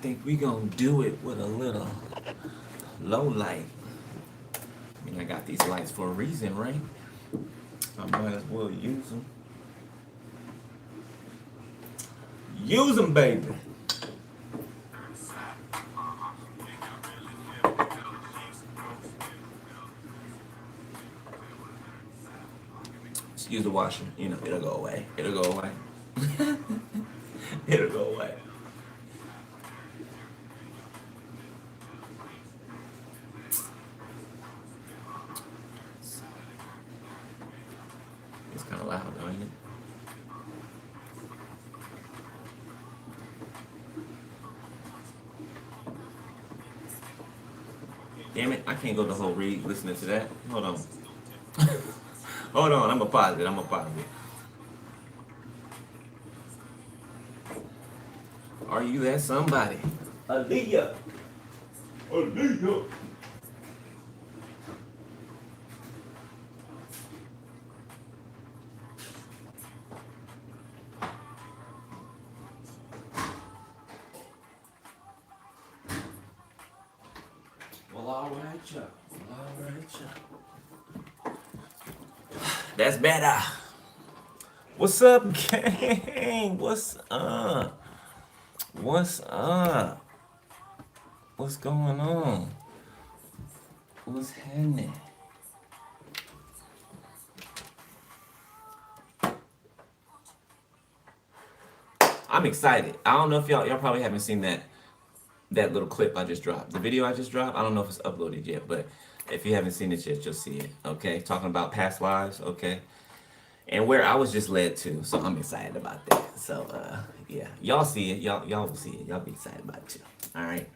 think we gonna do it with a little low light. I mean, I got these lights for a reason, right? I might as well use them. Use them, baby. Just use the washer. You know, it'll go away. It'll go away. It'll go away. It's kind of loud, though, ain't it? Damn it, I can't go the whole read listening to that. Hold on. Hold on, I'm gonna pause it. I'm gonna pause it. Are you that somebody? Aaliyah. Aaliyah. Well, all right, y'all. All right, y'all. That's better. What's up, gang? What's up? What's up? What's going on? What's happening? I'm excited. I don't know if y'all probably haven't seen that little clip I just dropped. The video I just dropped, I don't know if it's uploaded yet, but if you haven't seen it yet, you'll see it. Okay, talking about past lives. Okay, and where I was just led to. So I'm excited about that. So yeah, y'all see it. Y'all will see it. Y'all be excited about it too. All right.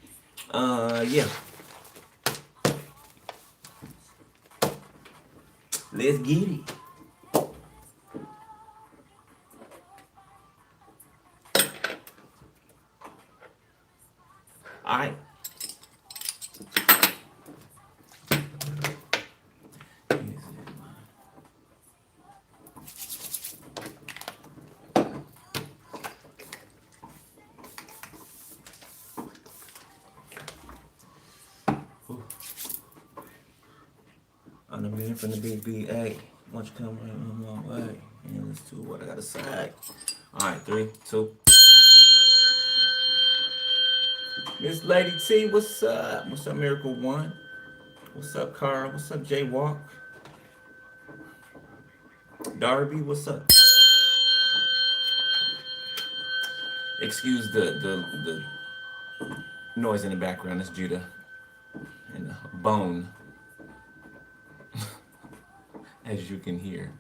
Yeah. Let's get it. All right. I'm the man from the BBA. Why don't you come right on my way? And let's do what I gotta say. All right, 3, 2. Miss Lady T, what's up? What's up, Miracle One? What's up, Carl? What's up, J Walk? Darby, what's up? Excuse the noise in the background. It's Judah and Bone, as you can hear.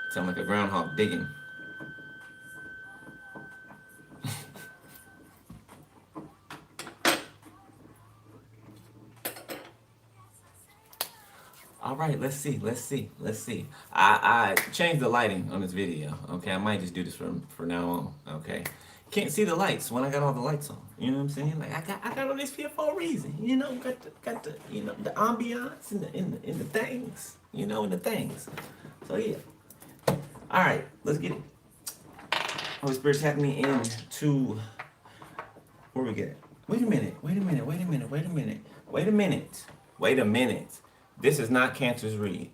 Sound like a groundhog digging. All right, let's see. I changed the lighting on this video. Okay, I might just do this for now on. Okay, can't see the lights when I got all the lights on. You know what I'm saying? Like I got all this here for a reason. You know, got the you know the ambiance and the things. You know, and the things. So yeah. All right, let's get it. Holy Spirit's having me into where we get. Wait a minute. This is not Cancer's read.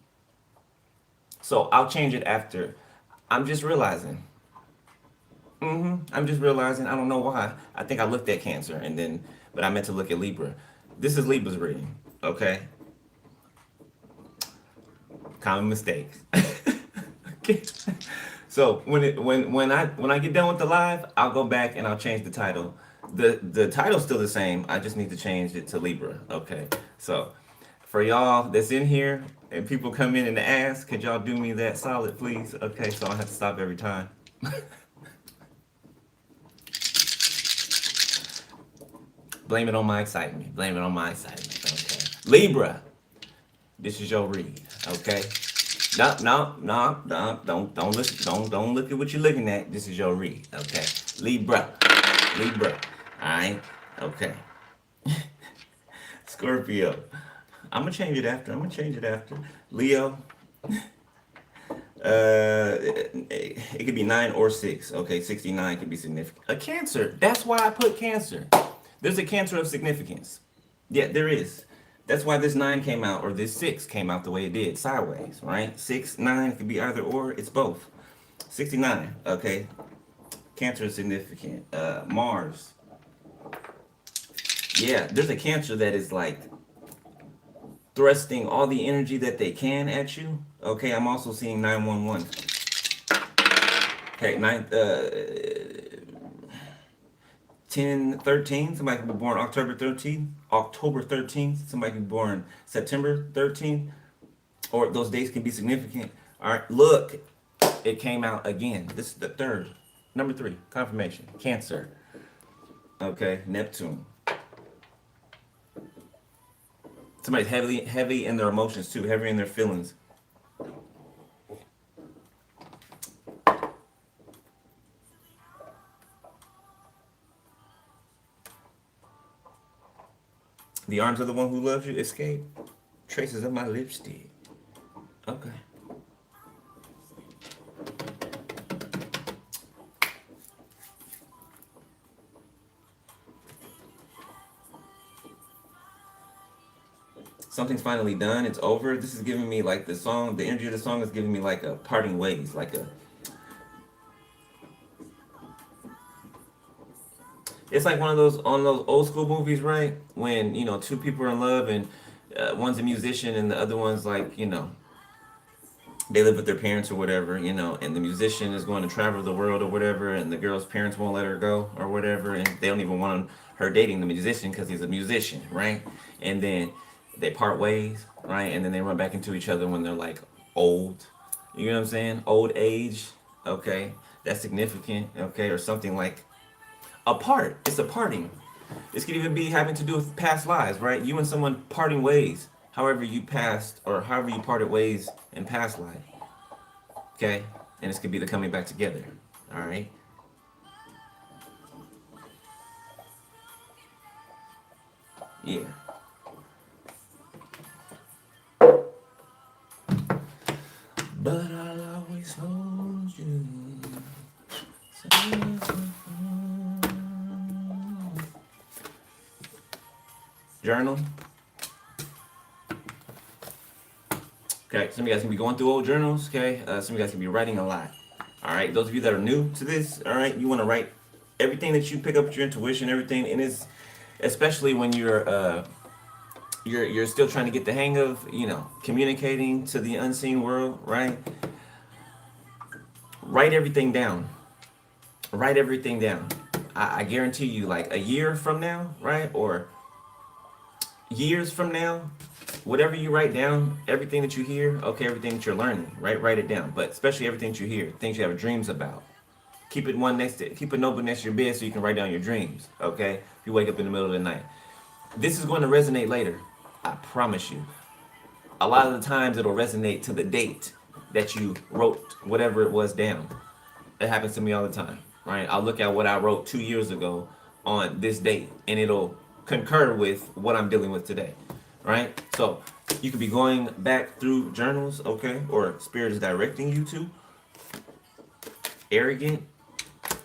So I'll change it after. I'm just realizing. I'm just realizing. I don't know why. I think I looked at Cancer but I meant to look at Libra. This is Libra's reading. Okay. Common mistakes. Okay. So when I get done with the live, I'll go back and I'll change the title. The title's still the same. I just need to change it to Libra. Okay. So for y'all that's in here and people come in and ask, could y'all do me that solid, please? Okay, so I don't have to stop every time. Blame it on my excitement. Okay. Libra, this is your read. Okay. No. Don't listen. Don't look at what you're looking at. This is your read. Okay. Libra. All right. Okay. Scorpio. I'm gonna change it after. Leo. It could be 9 or 6. Okay, 69 could be significant. A Cancer. That's why I put Cancer. There's a Cancer of significance. Yeah, there is. That's why this 9 came out, or this 6 came out the way it did, sideways, right? 6, 9 could be either or. It's both. 69. Okay, Cancer is significant. Mars. Yeah, there's a Cancer that is like thrusting all the energy that they can at you. Okay, I'm also seeing 911. Okay, 10, 13. Somebody can be born October 13th. October 13th. Somebody can be born September 13th. Or those dates can be significant. All right, look, it came out again. This is the third. Number 3, confirmation. Cancer. Okay, Neptune. Somebody's heavy in their emotions too, heavy in their feelings. The arms of the one who loves you. Escape. Traces of my lipstick. Okay. Something's finally done. It's over. This is giving me like the song. The energy of the song is giving me like a parting ways, like a. It's like one of those on those old school movies, right? When you know two people are in love and one's a musician and the other one's like they live with their parents or whatever, and the musician is going to travel the world or whatever, and the girl's parents won't let her go or whatever, and they don't even want her dating the musician because he's a musician, right? And then they part ways, right? And then they run back into each other when they're like old. You know what I'm saying? Old age, okay? That's significant, okay? Or something like apart. It's a parting. This could even be having to do with past lives, right? You and someone parting ways, however you passed or however you parted ways in past life, okay? And this could be the coming back together, all right? Yeah. But I'll always hold you. Journal. Okay, some of you guys can be going through old journals, okay? Some of you guys can be writing a lot. All right, those of you that are new to this, all right, you want to write everything that you pick up with your intuition, everything, and it's especially when you're still trying to get the hang of, communicating to the unseen world, right? Write everything down. Write everything down. I guarantee you, like a year from now, right? Or years from now, whatever you write down, everything that you hear, okay, everything that you're learning, right? Write it down. But especially everything that you hear, things you have dreams about. Keep a notebook next to your bed so you can write down your dreams, okay? If you wake up in the middle of the night. This is going to resonate later. I promise you. A lot of the times it'll resonate to the date that you wrote whatever it was down. It happens to me all the time, right? I'll look at what I wrote 2 years ago on this date, and it'll concur with what I'm dealing with today, right? So you could be going back through journals, okay, or spirit is directing you to. Arrogant.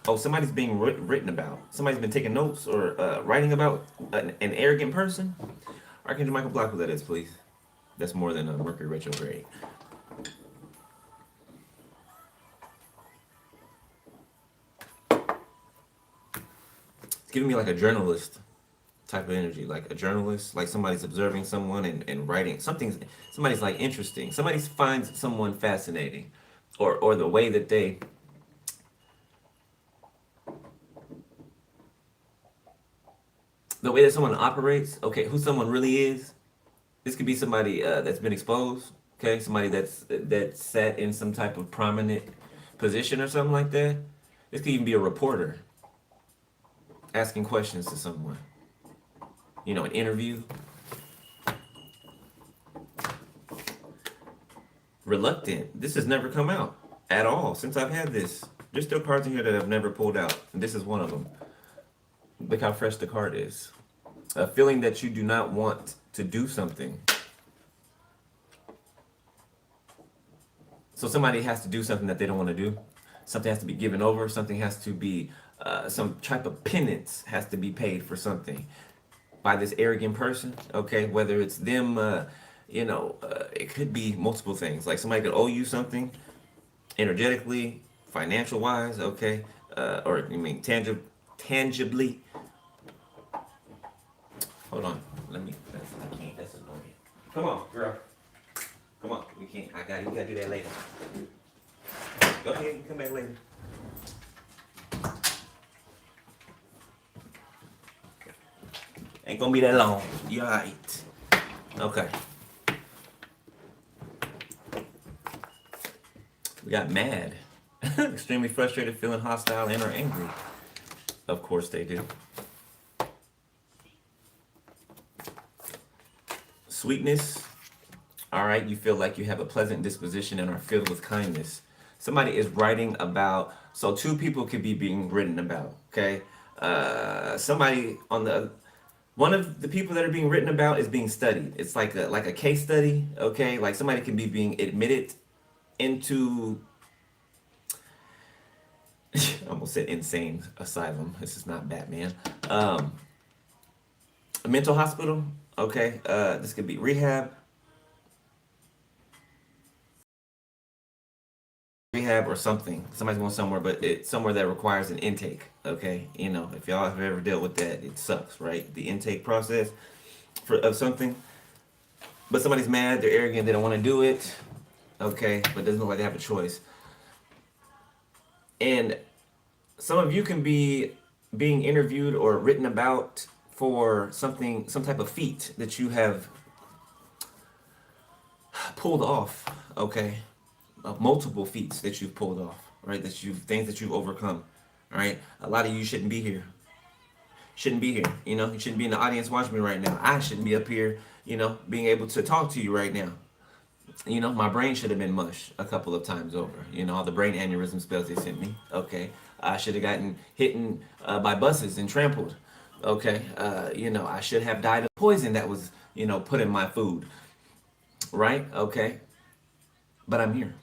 Oh, somebody's being written about. Somebody's been taking notes or writing about an arrogant person. Archangel Michael, block who that is, please. That's more than a Mercury retrograde. It's giving me like a journalist type of energy, like a journalist, like somebody's observing someone and writing something. Somebody's like interesting. Somebody finds someone fascinating, or the way that someone operates. Okay, who someone really is. This could be somebody that's been exposed. Okay, somebody that's sat in some type of prominent position or something like that. This could even be a reporter asking questions to someone. An interview. Reluctant. This has never come out at all since I've had this. There's still cards in here that I've never pulled out, and this is one of them. Look how fresh the card is. A feeling that you do not want to do something. So somebody has to do something that they don't want to do. Something has to be given over. Something has to be, some type of penance has to be paid for something by this arrogant person. Okay, whether it's them, it could be multiple things. Like somebody could owe you something energetically, financial wise. Okay, or you mean tangibly. Hold on, let me. I can't. That's annoying. Come on, girl. Come on. We can't. You gotta do that later. Go ahead and come back later. Ain't gonna be that long. You alright. Okay. We got mad. Extremely frustrated, feeling hostile, and or angry. Of course they do. Sweetness. Alright, you feel like you have a pleasant disposition and are filled with kindness. Somebody is writing about, so two people could be being written about, okay? Somebody on the, one of the people that are being written about is being studied. It's like a case study, okay? Like somebody can be being admitted into, I almost said insane asylum. This is not Batman. A mental hospital, okay? This could be rehab or something. Somebody's going somewhere, but it's somewhere that requires an intake. Okay, if y'all have ever dealt with that, it sucks, right? The intake process of something. But somebody's mad, they're arrogant, they don't want to do it. Okay, but it doesn't look like they have a choice. And some of you can be being interviewed or written about for something, some type of feat that you have pulled off. Okay, multiple feats that you've pulled off, right? Things that you've overcome. All right, a lot of you shouldn't be here. Shouldn't be here. You shouldn't be in the audience watching me right now. I shouldn't be up here, being able to talk to you right now. My brain should have been mush a couple of times over. All the brain aneurysm spells they sent me. Okay, I should have gotten hit by buses and trampled. Okay, I should have died of poison that was, put in my food. Right? Okay, but I'm here.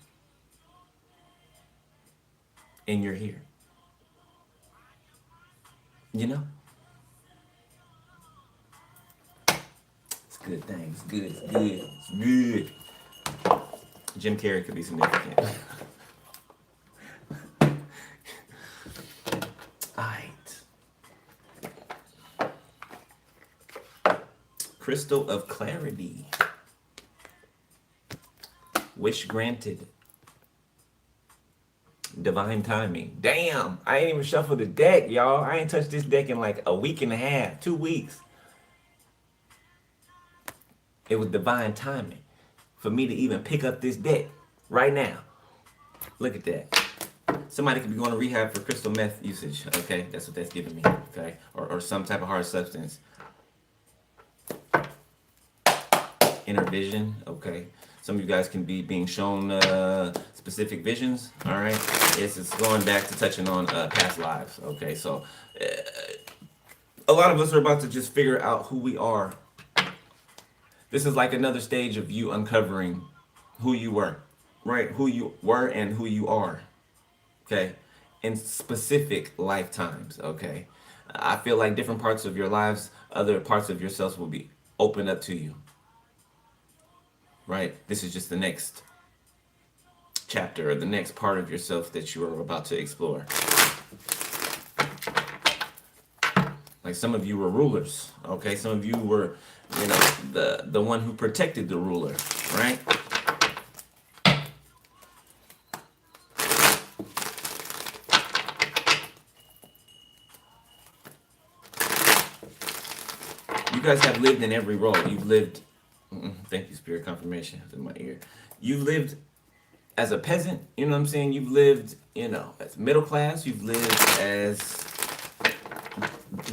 And you're here. It's a good thing. It's good. It's good. It's good. Jim Carrey could be significant. Alright. Crystal of Clarity. Wish granted. Divine timing. Damn, I ain't even shuffled the deck, y'all. I ain't touched this deck in like a week and a half, 2 weeks. It was divine timing for me to even pick up this deck right now. Look at that. Somebody could be going to rehab for crystal meth usage. Okay, that's what that's giving me. Okay, or some type of hard substance. Inner vision. Okay. Some of you guys can be being shown specific visions. All right. It's going back to touching on past lives. Okay. So a lot of us are about to just figure out who we are. This is like another stage of you uncovering who you were, right? Who you were and who you are. Okay. In specific lifetimes. Okay. I feel like different parts of your lives, other parts of yourselves will be opened up to you. Right? This is just the next chapter or the next part of yourself that you are about to explore. Like some of you were rulers, okay? Some of you were, the one who protected the ruler, right? You guys have lived in every role. You've lived. Thank you, Spirit Confirmation in my ear. You've lived as a peasant, you know what I'm saying? You've lived, as middle class. You've lived as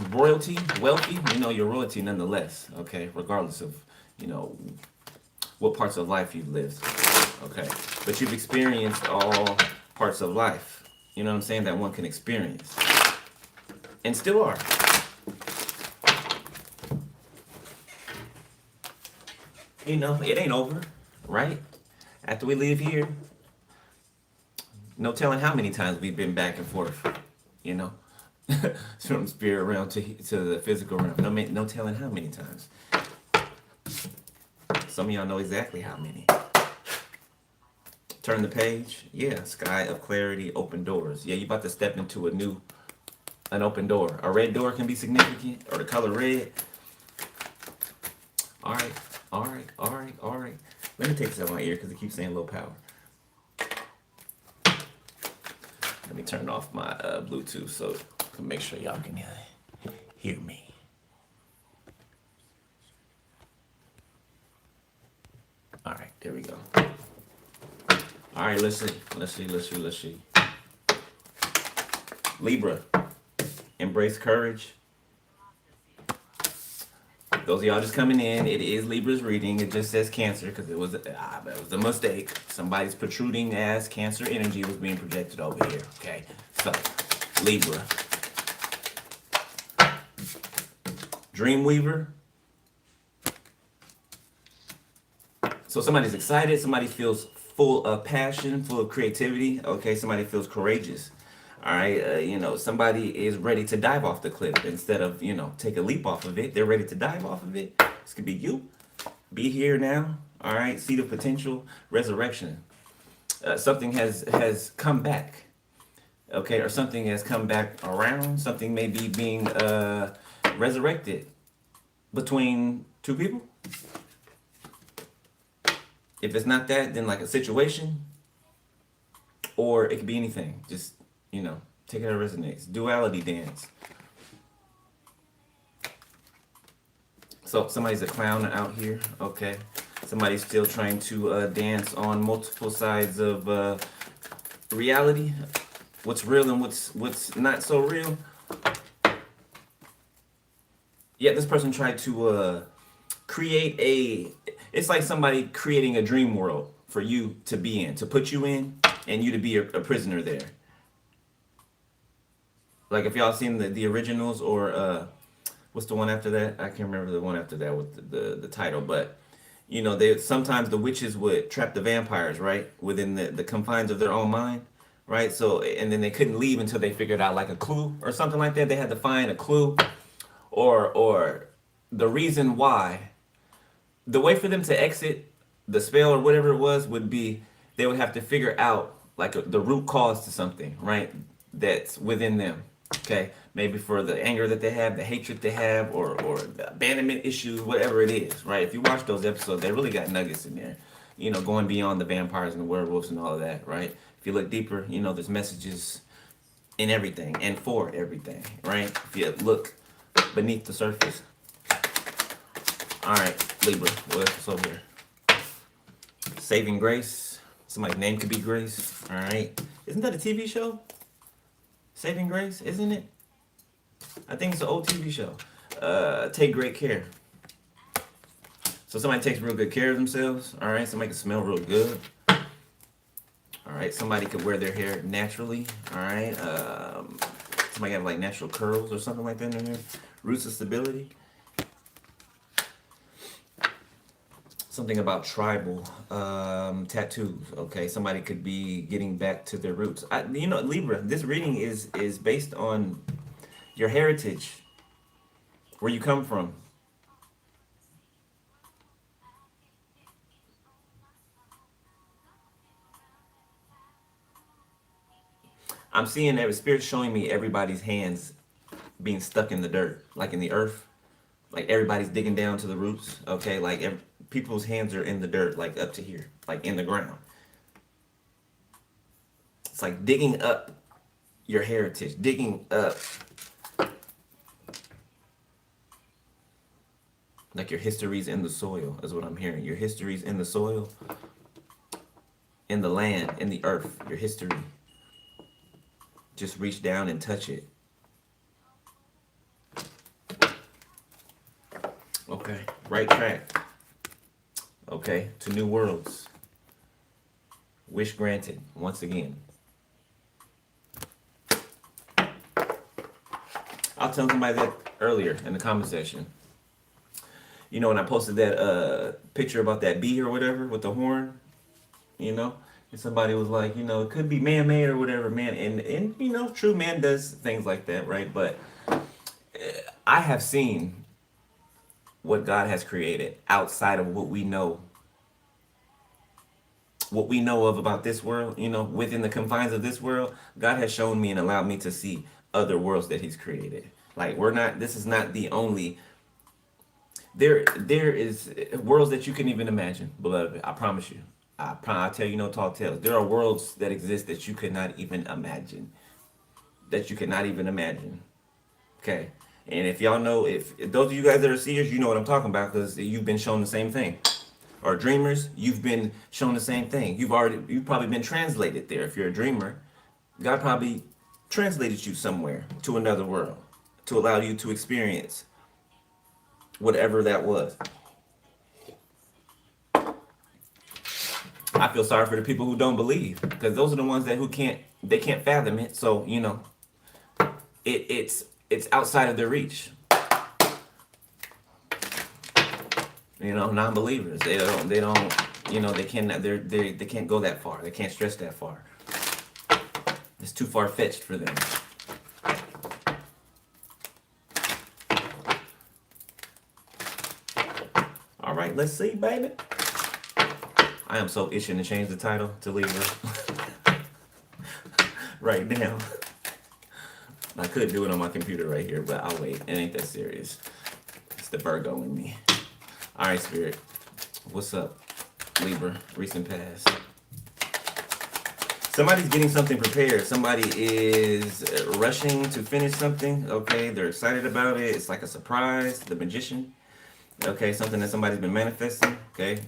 royalty, wealthy. You're royalty nonetheless, okay? Regardless of, what parts of life you've lived, okay? But you've experienced all parts of life, you know what I'm saying, that one can experience. And still are. It ain't over, right? After we leave here, No telling how many times we've been back and forth, you know, from spirit realm to the physical realm. No telling how many times. Some of y'all know exactly how many. Turn the page. Yeah, sky of clarity, open doors. Yeah, you about to step into an open door. A red door can be significant, or the color red. All right, all right, all right, all right. Let me take this out of my ear because it keeps saying low power. Let me turn off my Bluetooth so I can make sure y'all can hear me. All right, there we go. All right, let's see. Libra, embrace courage. Those of y'all just coming in, it is Libra's reading. It just says Cancer because it was a mistake. Somebody's protruding ass Cancer energy was being projected over here. Okay, so Libra, Dreamweaver. So somebody's excited. Somebody feels full of passion, full of creativity. Okay, somebody feels courageous. All right, somebody is ready to dive off the cliff instead of, take a leap off of it. They're ready to dive off of it. This could be you. Be here now. All right, seed of potential, resurrection. Something has come back. Okay, or something has come back around. Something may be being resurrected between two people. If it's not that, then like a situation, or it could be anything. Just, take it how it resonates. Duality dance. So somebody's a clown out here, okay? Somebody's still trying to dance on multiple sides of reality. What's real and what's not so real. Yeah, this person tried to create it's like somebody creating a dream world for you to be in, to put you in, and you to be a prisoner there. Like if y'all seen the originals, or what's the one after that? I can't remember the one after that with the title, but they sometimes the witches would trap the vampires, right, within the confines of their own mind, right? So, and then they couldn't leave until they figured out like a clue or something like that. They had to find a clue, or the reason why. The way for them to exit the spell or whatever it was would be they would have to figure out like the root cause to something, right? That's within them. Okay, maybe for the anger that they have, the hatred they have, or the abandonment issues, whatever it is, right? If you watch those episodes, they really got nuggets in there, going beyond the vampires and the werewolves and all of that, right? If you look deeper, there's messages in everything and for everything, right? If you look beneath the surface. All right, Libra, what's over here? Saving Grace. Somebody's name could be Grace. All right. Isn't that a TV show? Saving Grace, isn't it? I think it's an old TV show. Take great care. So somebody takes real good care of themselves. All right. Somebody can smell real good. All right. Somebody could wear their hair naturally. All right. Somebody have like natural curls or something like that in their hair. Roots of stability. Something about tribal tattoos. Okay, somebody could be getting back to their roots. Libra, this reading is based on your heritage, where you come from. I'm seeing every spirit showing me everybody's hands being stuck in the dirt, like in the earth. Like everybody's digging down to the roots. Okay, like people's hands are in the dirt, like up to here, like in the ground. It's like digging up your heritage, digging up like your history's in the soil, is what I'm hearing. Your history's in the soil, in the land, in the earth, your history. Just reach down and touch it. Okay, right track. Okay, to new worlds. Wish granted, once again. I'll tell somebody that earlier in the comment section. When I posted that picture about that bee or whatever with the horn, And somebody was like, it could be man-made or whatever, man. And true, man does things like that, right? But I have seen what God has created outside of what we know of about this world, within the confines of this world. God has shown me and allowed me to see other worlds that He's created. Like, this is not the only. There is worlds that you can even imagine, beloved. I promise you. I tell you no tall tales. There are worlds that exist that you could not even imagine. That you could not even imagine. Okay. And if y'all know, if those of you guys that are seers, you know what I'm talking about because you've been shown the same thing. Or dreamers, you've been shown the same thing. You've probably been translated there. If you're a dreamer, God probably translated you somewhere to another world to allow you to experience whatever that was. I feel sorry for the people who don't believe because those are the ones who can't fathom it. So it's outside of their reach. Non-believers, they can't go that far. They can't stretch that far. It's too far-fetched for them. All right, let's see, baby. I am so itching to change the title to Libra right now. I could do it on my computer right here, but I'll wait. It ain't that serious. It's the Virgo in me. All right, Spirit. What's up, Libra? Recent past. Somebody's getting something prepared. Somebody is rushing to finish something. Okay, they're excited about it. It's like a surprise. The Magician. Okay, something that somebody's been manifesting. Okay,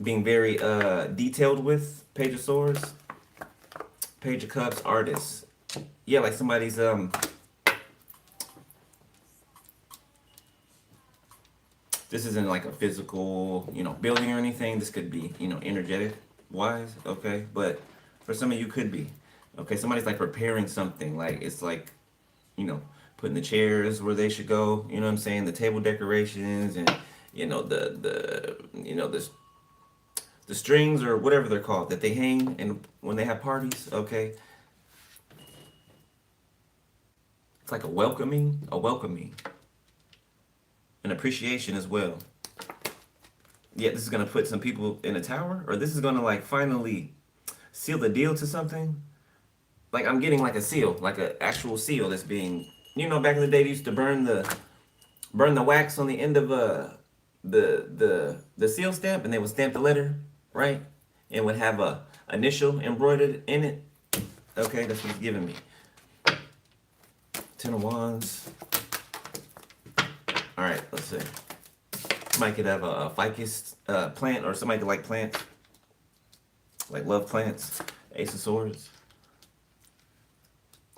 being very detailed with. Page of Swords. Page of Cups. Artist. Yeah, like somebody's this isn't like a physical, building or anything. This could be, energetic wise, okay? But for some of you could be. Okay, somebody's like preparing something. Like it's like, putting the chairs where they should go, you know what I'm saying? The table decorations and the strings or whatever they're called that they hang and when they have parties, okay? It's like a welcoming, an appreciation as well. Yeah, this is gonna put some people in a tower, or this is gonna like finally seal the deal to something. Like I'm getting like a seal, like an actual seal that's being, back in the day they used to burn the wax on the end of the seal stamp, and they would stamp the letter, right? And would have a initial embroidered in it. Okay, that's what it's giving me. 10 of Wands. All right, let's see. Somebody could have a ficus plant, or somebody could like plants, like love plants. Ace of Swords.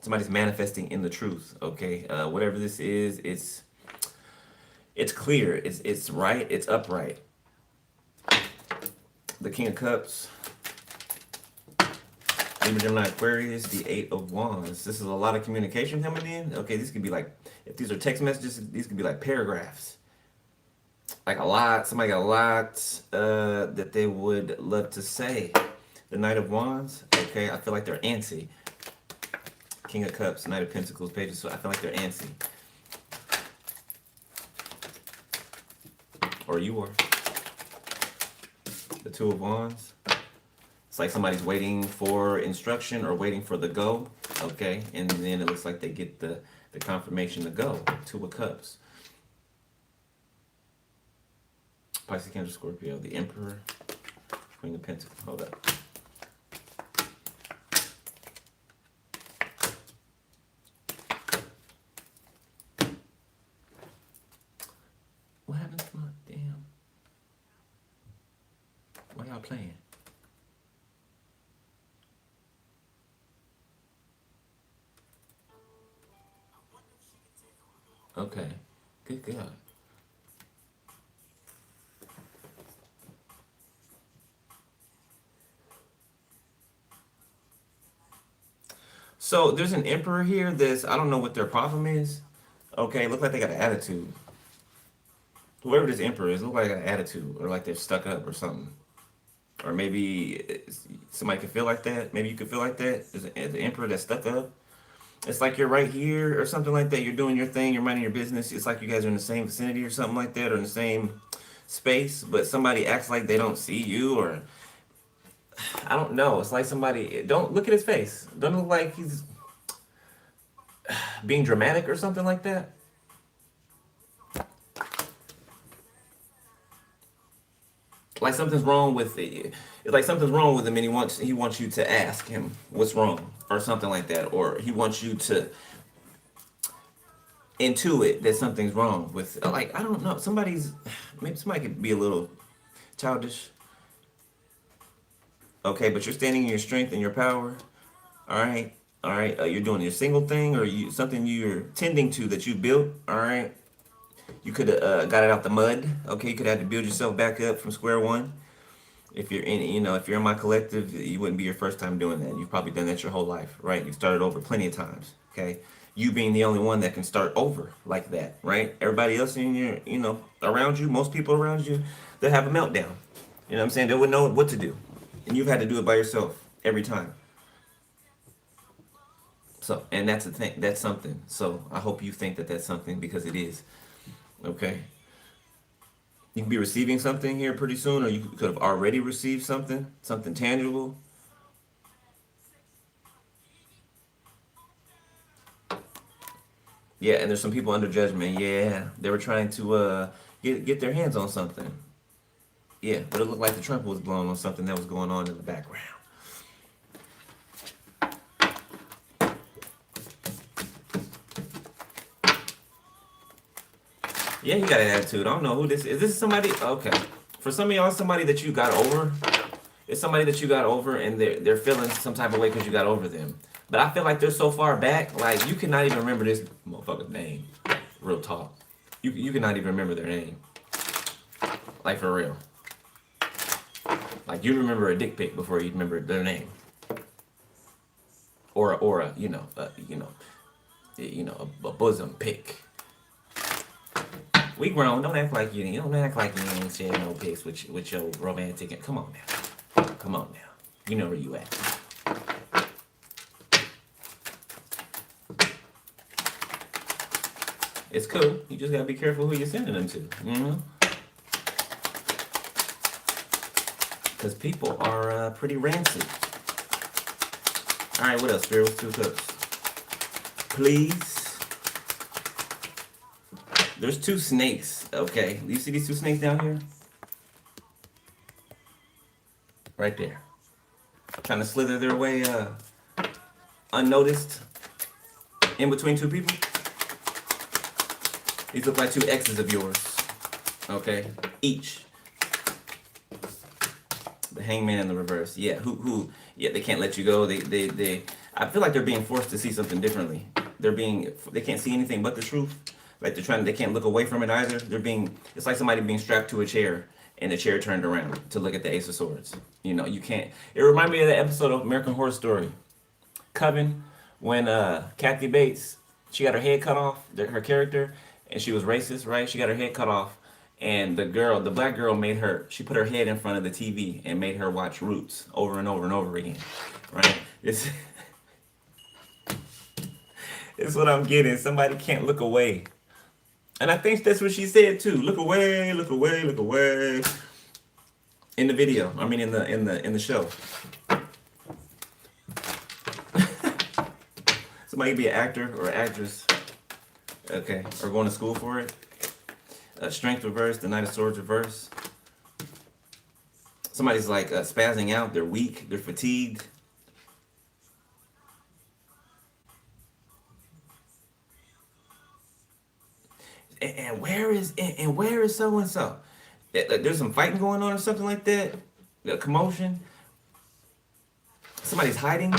Somebody's manifesting in the truth. Okay, whatever this is, it's clear. It's right. It's upright. The King of Cups. Libra, Gemini, Aquarius, the 8 of Wands. This is a lot of communication coming in. Okay, this could be like, if these are text messages, these could be like paragraphs. Like a lot, somebody got a lot that they would love to say. The Knight of Wands, okay, I feel like they're antsy. King of Cups, Knight of Pentacles, Pages, so I feel like they're antsy. Or you are. The Two of Wands. It's like somebody's waiting for instruction or waiting for the go, okay? And then it looks like they get the confirmation to go. Two of Cups. Pisces, Cancer, Scorpio. The Emperor. Queen of Pentacles. Hold up. What happened to my damn... Why y'all playing? Okay. Good God. So there's an emperor here that's, I don't know what their problem is. Okay, look like they got an attitude. Whoever this emperor is, look like they got an attitude or like they're stuck up or something. Or maybe somebody could feel like that. Maybe you could feel like that as the emperor that's stuck up. It's like you're right here or something like that. You're doing your thing. You're minding your business. It's like you guys are in the same vicinity or something like that, or in the same space. But somebody acts like they don't see you, or I don't know. It's like somebody don't look at his face. Don't look like he's being dramatic or something like that. Like something's wrong with it. Like something's wrong with him, and he wants you to ask him what's wrong or something like that, or he wants you to intuit that something's wrong with. Like I don't know. Maybe somebody could be a little childish. Okay, but you're standing in your strength and your power. All right, all right. You're doing your single thing, or something you're tending to that you built. All right. You could have got it out the mud. Okay, you could have to build yourself back up from square one. If you're in, if you're in my collective, you wouldn't be your first time doing that. You've probably done that your whole life, right? You've started over plenty of times. Okay, you being the only one that can start over like that, right? Everybody else in your, around you, most people around you, they'll have a meltdown. You know what I'm saying? They wouldn't know what to do, and you've had to do it by yourself every time. So, and that's a thing. That's something. So, I hope you think that that's something because it is. Okay. You can be receiving something here pretty soon, or you could have already received something tangible. Yeah, and there's some people under judgment. Yeah, they were trying to get their hands on something. Yeah, but it looked like the trumpet was blowing on something that was going on in the background. Yeah, you got an attitude. I don't know who this is. Is this somebody? Okay. For some of y'all, somebody that you got over. It's somebody that you got over, and they're feeling some type of way because you got over them. But I feel like they're so far back, like you cannot even remember this motherfucker's name. Real talk. You cannot even remember their name. Like for real. Like you remember a dick pic before you remember their name. Or a a bosom pic. We grown. Don't act like you don't act like you ain't sharing no pics with your romantic. Come on now. Come on now. You know where you at. It's cool. You just gotta be careful who you're sending them to. Because people are pretty rancid. All right, what else? Spirit with two cups. Please. There's two snakes. Okay, do you see these two snakes down here? Right there. Trying to slither their way unnoticed in between two people. These look like two exes of yours. Okay, each. The hangman in the reverse. Yeah, yeah, they can't let you go. They I feel like they're being forced to see something differently. They can't see anything but the truth. Like they can't look away from it either. It's like somebody being strapped to a chair and the chair turned around to look at the Ace of Swords. You can't. It reminded me of the episode of American Horror Story, Coven, when Kathy Bates, she got her head cut off, her character, and she was racist, right? She got her head cut off, and the black girl she put her head in front of the TV and made her watch Roots over and over and over again, right? It's what I'm getting. Somebody can't look away. And I think that's what she said too. Look away, look away, look away. In the video, I mean in the show. Somebody be an actor or actress, okay, or going to school for it. Strength reverse, the Knight of Swords reverse. Somebody's like spazzing out. They're weak. They're fatigued. And where is so and so? There's some fighting going on or something like that. A commotion. Somebody's hiding.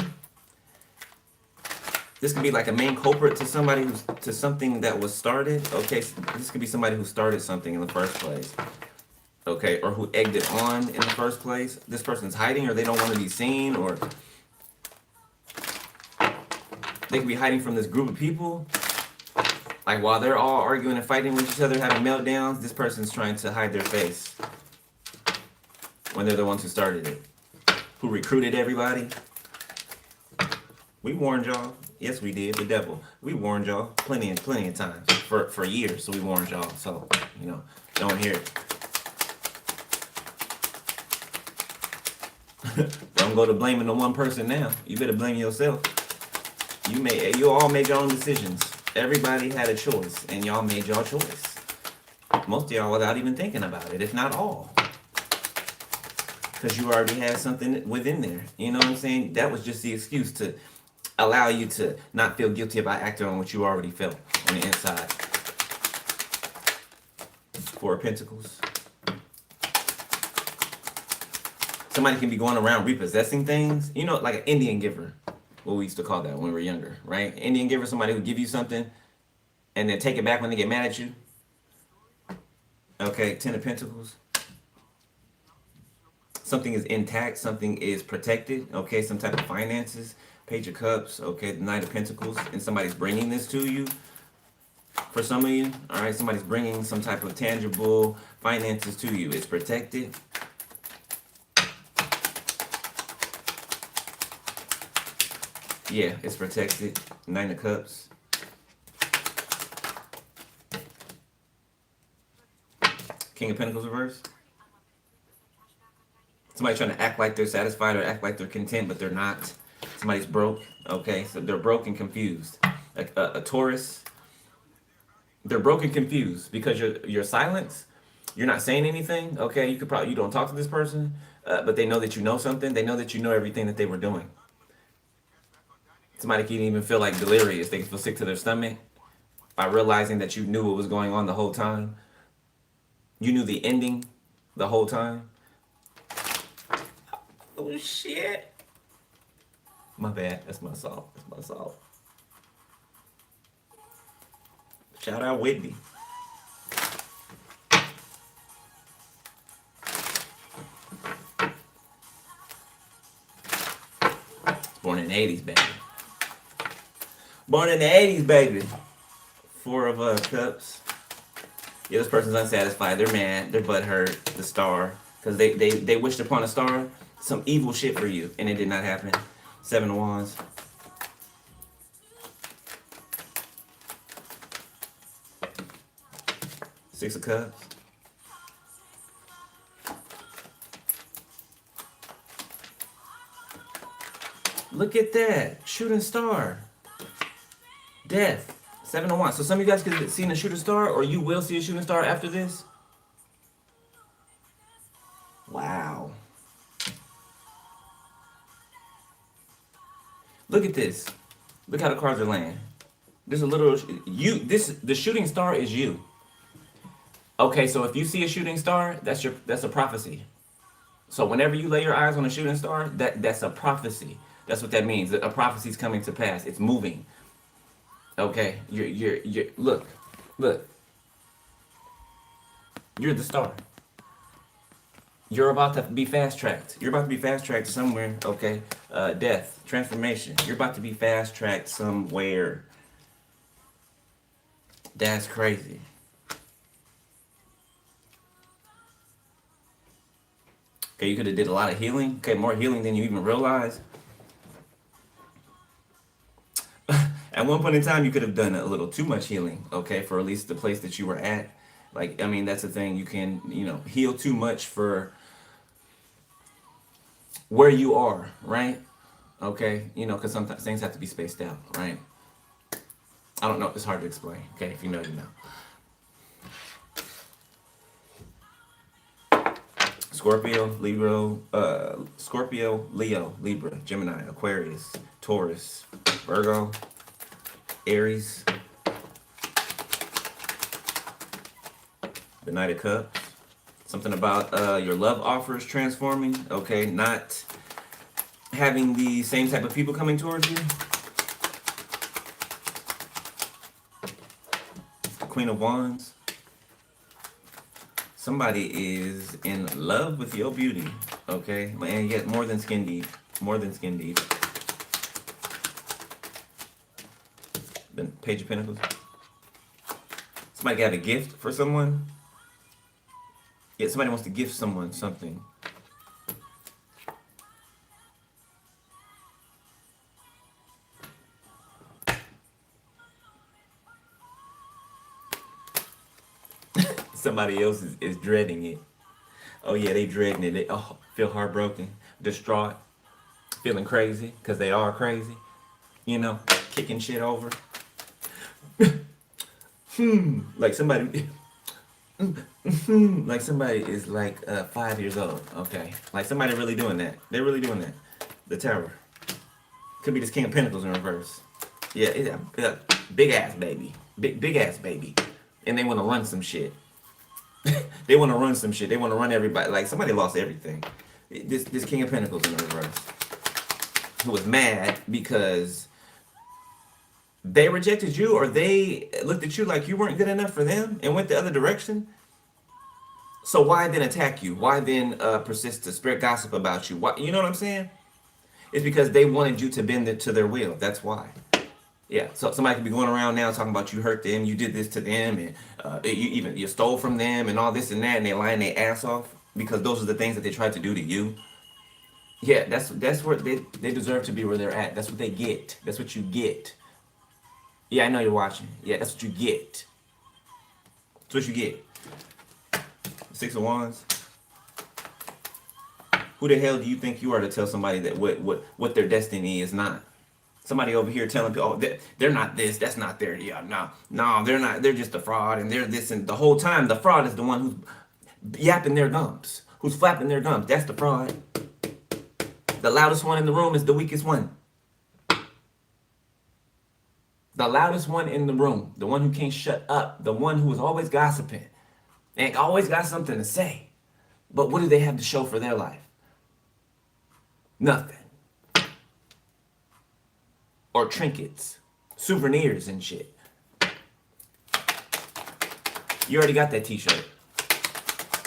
This could be like a main culprit to something that was started. Okay, so this could be somebody who started something in the first place. Okay, or who egged it on in the first place. This person's hiding, or they don't want to be seen, or they could be hiding from this group of people. Like while they're all arguing and fighting with each other, having meltdowns, this person's trying to hide their face. when they're the ones who started it, who recruited everybody. We warned y'all. Yes, we did. The devil. We warned y'all plenty of times for years. So we warned y'all. So don't hear it. Don't go to blaming the one person now. You better blame yourself. You all made your own decisions. Everybody had a choice, and y'all made your choice. Most of y'all without even thinking about it, if not all. Because you already had something within there. You know what I'm saying? That was just the excuse to allow you to not feel guilty about acting on what you already felt on the inside. Four of Pentacles. Somebody can be going around repossessing things. Like an Indian giver. What we used to call that when we were younger, right? Indian giver, somebody who give you something and then take it back when they get mad at you. Okay, Ten of Pentacles. Something is intact, something is protected, okay? Some type of finances. Page of Cups, okay? The Knight of Pentacles, and somebody's bringing this to you. For some of you, all right? Somebody's bringing some type of tangible finances to you. It's protected. Yeah, it's protected. Nine of Cups. King of Pentacles reverse. Somebody trying to act like they're satisfied or act like they're content, but they're not. Somebody's broke. Okay, so they're broke and confused. A Taurus. They're broke and confused because you're silent. You're not saying anything. Okay, you don't talk to this person, but they know that you know something. They know that you know everything that they were doing. Somebody can even feel like delirious. They can feel sick to their stomach by realizing that you knew what was going on the whole time. You knew the ending the whole time. Oh, shit. My bad. That's my salt. Shout out Whitney. Born in the 80s, baby. Born in the 80s, baby. Four of Cups. Yeah, this person's unsatisfied. They're mad. Their butt hurt. The Star. Because they wished upon a star. Some evil shit for you. And it did not happen. Seven of Wands. Six of Cups. Look at that. Shooting star. Death. Seven of Wands. So some of you guys could have seen a shooting star, or you will see a shooting star after this. Wow. Look at this. Look how the cards are laying. There's a little the shooting star is you. Okay, so if you see a shooting star, that's a prophecy. So whenever you lay your eyes on a shooting star, that's a prophecy. That's what that means. A prophecy is coming to pass. It's moving. Okay, you're look. You're the star. You're about to be fast-tracked. You're about to be fast-tracked somewhere, okay? Death, transformation. You're about to be fast-tracked somewhere. That's crazy. Okay, you could have did a lot of healing. Okay, more healing than you even realize. At one point in time, you could have done a little too much healing, okay, for at least the place that you were at. Like, I mean, that's the thing. You can, heal too much for where you are, right? Okay, because sometimes things have to be spaced out, right? I don't know. It's hard to explain. Okay, if you know, you know. Scorpio, Leo, Libra, Gemini, Aquarius, Taurus, Virgo, Aries, the Knight of Cups. Something about your love offers transforming, okay? Not having the same type of people coming towards you. The Queen of Wands. Somebody is in love with your beauty, okay? And yet more than skin deep. More than skin deep. The Page of Pentacles. Somebody got a gift for someone. Yeah, somebody wants to gift someone something. Somebody else is dreading it. Oh yeah, they dreading it. They feel heartbroken, distraught, feeling crazy because they are crazy. You know, kicking shit over. Like somebody, like somebody is like 5 years old. Okay, like somebody really doing that. They're really doing that. The Tower could be this King of Pentacles in reverse. Yeah, it's a big ass baby, big ass baby, and they want to run some shit. They want to run some shit. They want to run everybody. Like somebody lost everything. This King of Pentacles in reverse, who was mad because they rejected you, or they looked at you like you weren't good enough for them and went the other direction. So why then attack you? Why then persist to spread gossip about you? Why, you know what I'm saying? It's because they wanted you to bend it to their will. That's why. Yeah. So somebody could be going around now talking about you hurt them, you did this to them, and you stole from them, and all this and that, and they lying their ass off because those are the things that they tried to do to you. Yeah, that's where they deserve to be where they're at. That's what they get. That's what you get. Yeah, I know you're watching. Yeah, that's what you get. That's what you get. Six of Wands. Who the hell do you think you are to tell somebody that what their destiny is not? Somebody over here telling people, oh, they're not this, that's not their, yeah, no, they're not, they're just a fraud, and they're this, and the whole time the fraud is the one who's yapping their gums, who's flapping their gums. That's the fraud. The loudest one in the room is the weakest one. The loudest one in the room, the one who can't shut up, the one who is always gossiping and always got something to say. But what do they have to show for their life? Nothing. Or trinkets, souvenirs and shit. You already got that t-shirt.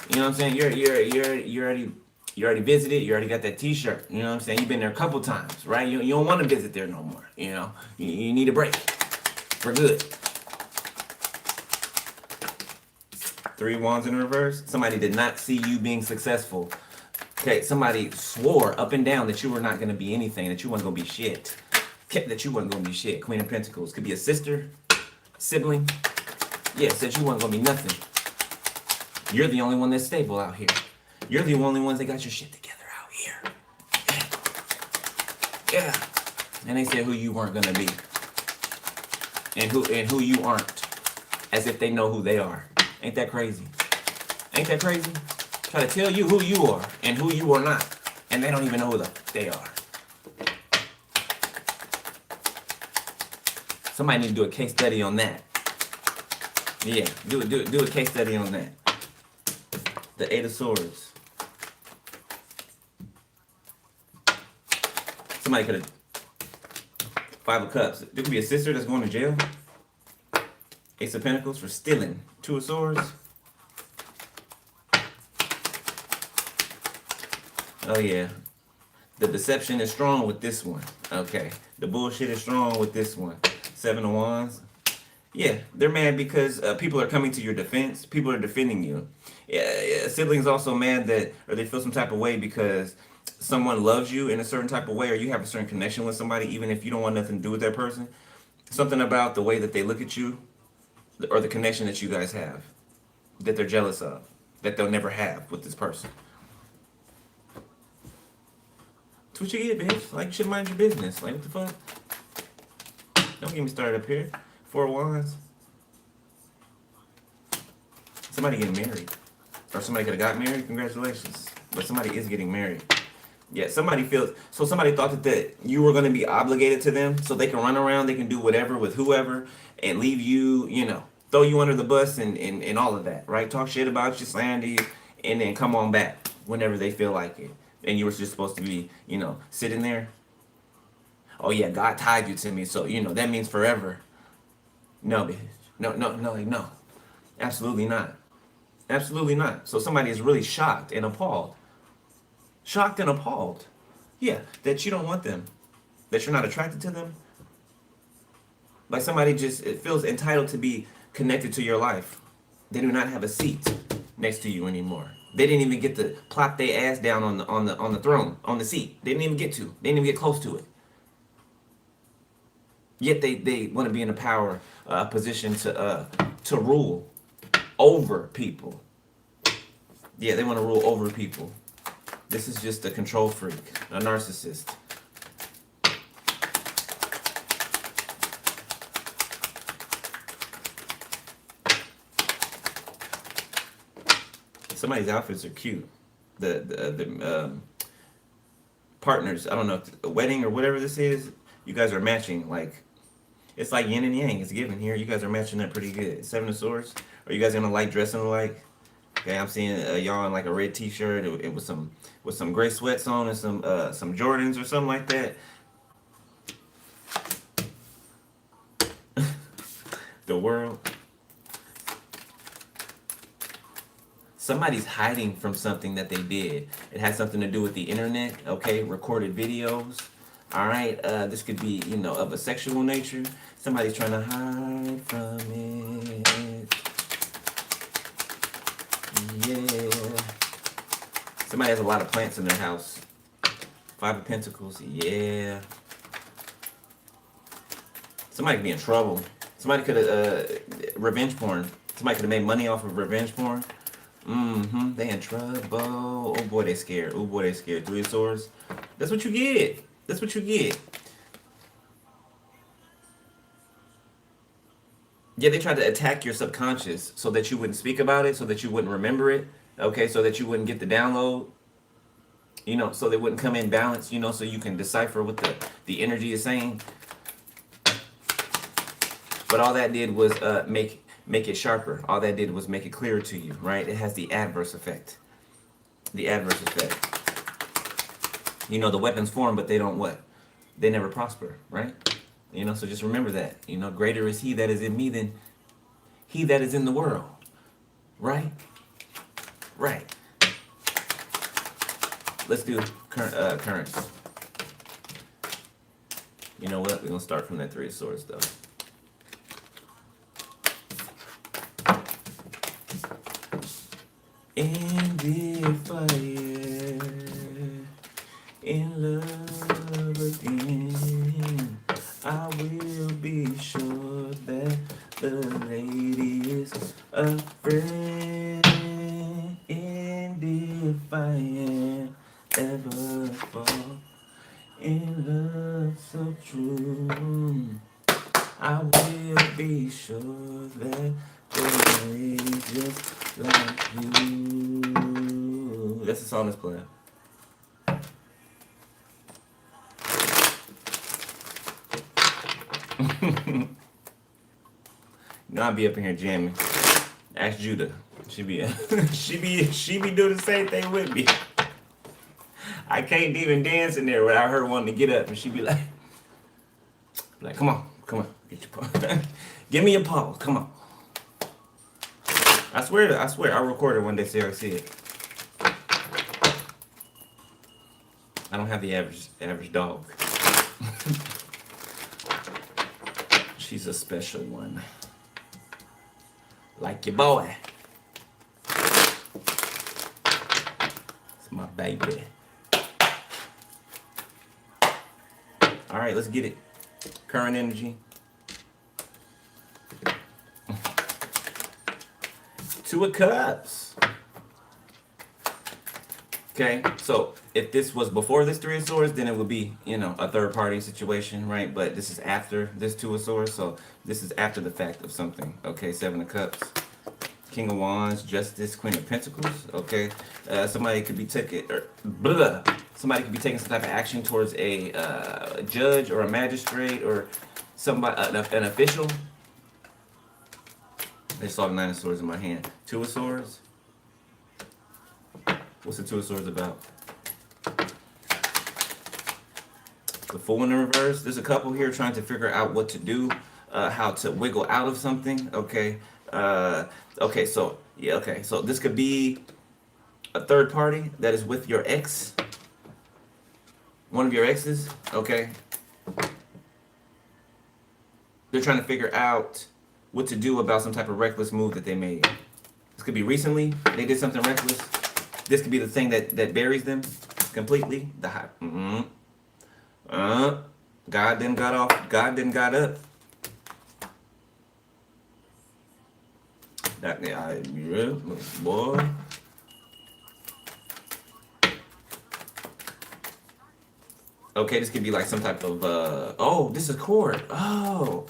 You know what I'm saying? You already visited, you already got that t-shirt. You know what I'm saying? You've been there a couple times, right? You don't want to visit there no more. You know, you need a break for good. Three of Wands in reverse. Somebody did not see you being successful. Okay, somebody swore up and down that you were not going to be anything, that you weren't going to be shit. That you weren't going to be shit. Queen of Pentacles. Could be a sister, sibling. Yeah, said you weren't going to be nothing. You're the only one that's stable out here. You're the only ones that got your shit together out here. Yeah. And they said who you weren't going to be. And who you aren't. As if they know who they are. Ain't that crazy? Ain't that crazy? Try to tell you who you are and who you are not. And they don't even know who they are. Somebody need to do a case study on that. Yeah, do a case study on that. The Eight of Swords. Somebody could have. Five of Cups. There could be a sister that's going to jail. Ace of Pentacles for stealing. Two of Swords. Oh yeah. The deception is strong with this one. Okay. The bullshit is strong with this one. Seven of Wands. Yeah, they're mad because people are coming to your defense. People are defending you. Yeah, siblings also mad that, or they feel some type of way because someone loves you in a certain type of way, or you have a certain connection with somebody, even if you don't want nothing to do with that person. Something about the way that they look at you, or the connection that you guys have, that they're jealous of, that they'll never have with this person. That's what you get, bitch. Like, you should mind your business. Like, what the fuck? Don't get me started up here. Four of Wands. Somebody getting married. Or somebody could have got married. Congratulations. But somebody is getting married. Yeah, somebody feels... So somebody thought that you were going to be obligated to them. So they can run around. They can do whatever with whoever. And leave you, you know, throw you under the bus and all of that. Right? Talk shit about you, slander you. And then come on back whenever they feel like it. And you were just supposed to be, you know, sitting there. Oh, yeah, God tied you to me. So, you know, that means forever. No, bitch. No. Absolutely not. Absolutely not. So somebody is really shocked and appalled. Shocked and appalled. Yeah, that you don't want them. That you're not attracted to them. Like somebody just it feels entitled to be connected to your life. They do not have a seat next to you anymore. They didn't even get to plop their ass down on the throne, on the seat. They didn't even get to. They didn't even get close to it. Yet they want to be in a power position to rule. over people. Yeah, they want to rule over people. This is just a control freak, a narcissist. Somebody's outfits are cute. The partners, I don't know, a wedding or whatever this is, you guys are matching. Like, it's like yin and yang. It's given here. You guys are matching that pretty good. Seven of Swords. Are you guys gonna like dressing alike? Okay, I'm seeing y'all in like a red T-shirt with some gray sweats on and some Jordans or something like that. The world. Somebody's hiding from something that they did. It has something to do with the internet, okay? Recorded videos. All right, this could be, you know, of a sexual nature. Somebody's trying to hide from it. Yeah. Somebody has a lot of plants in their house. Five of Pentacles, yeah. Somebody could be in trouble. Somebody could have, revenge porn. Somebody could have made money off of revenge porn. They in trouble. Oh boy, they scared. Oh boy, they scared. Three of Swords. That's what you get. That's what you get. Yeah, they tried to attack your subconscious so that you wouldn't speak about it, so that you wouldn't remember it. Okay, so that you wouldn't get the download. You know, so they wouldn't come in balance. You know, so you can decipher what the energy is saying. But all that did was make it sharper. All that did was make it clearer to you, right? It has the adverse effect. The adverse effect. You know, the weapons form, but they don't what? They never prosper, right? You know, so just remember that. You know, greater is he that is in me than he that is in the world. Right? Right. Let's do currents. You know what? We're going to start from that Three of Swords, though. And if I am in love again, I will be sure that the lady is a friend. And if I am ever fall in love so true, I will be sure that the lady just like you. That's the song that's playing. You know, I'll be up in here jamming. Ask Judah. She be doing the same thing with me. I can't even dance in there without her wanting to get up, and she be like, come on, get your paw. Give me your paw, come on. I swear, I'll record it one day so I see it. I don't have the average dog. She's a special one. Like your boy. It's my baby. All right, let's get it. Current energy. Two of Cups. Okay, so if this was before this Three of Swords, then it would be, you know, a third party situation, right? But this is after this Two of Swords, so this is after the fact of something. Okay, Seven of Cups, King of Wands, Justice, Queen of Pentacles. Okay, somebody could be taking, somebody could be taking some type of action towards a judge or a magistrate or somebody, an official. I saw the Nine of Swords in my hand. Two of Swords. What's the Two of Swords about? The Fool in the reverse. There's a couple here trying to figure out what to do, how to wiggle out of something. Okay. Okay. So yeah. Okay. So this could be a third party that is with your ex. One of your exes. Okay. They're trying to figure out what to do about some type of reckless move that they made. This could be recently. They did something reckless. This could be the thing that buries them completely. The high. God then got off. God then got up. Yeah, boy. Okay, this could be like some type of oh, this is court. Oh,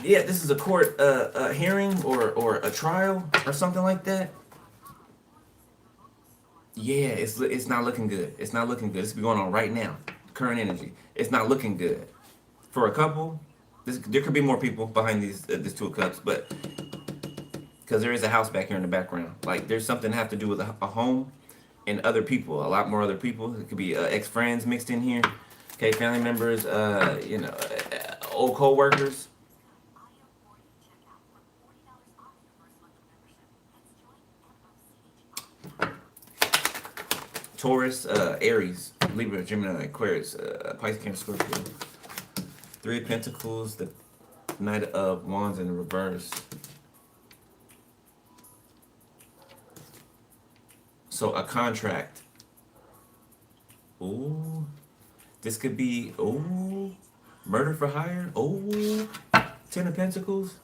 yeah, this is a court hearing or a trial or something like that. Yeah, it's not looking good. It's not looking good. This be going on right now. Current energy. It's not looking good for a couple. There could be more people behind this two of cups, but because there is a house back here in the background. Like there's something to have to do with a home and other people. A lot more other people. It could be ex friends mixed in here. Okay, family members. Old co-workers. Taurus, Aries, Libra, Gemini, Aquarius, Pisces, Cancer, Scorpio. Three of Pentacles, the Knight of Wands in the reverse. So a contract. Ooh. This could be, ooh, murder for hire. Ooh. Ten of Pentacles.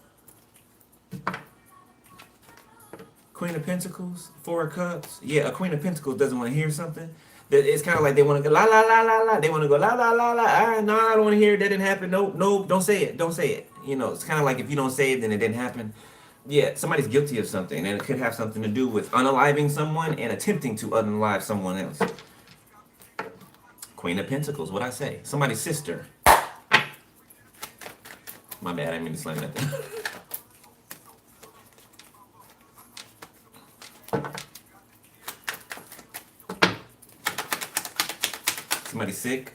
Queen of Pentacles, Four of Cups. Yeah, a Queen of Pentacles doesn't want to hear something. It's kind of like they want to go la la la la la. They want to go la la la la. No, I don't want to hear it. That didn't happen. Nope, nope. Don't say it. Don't say it. You know, it's kind of like if you don't say it, then it didn't happen. Yeah, somebody's guilty of something, and it could have something to do with unaliving someone and attempting to unalive someone else. Queen of Pentacles. What I say? Somebody's sister. My bad. I didn't mean to slam that thing. Somebody sick.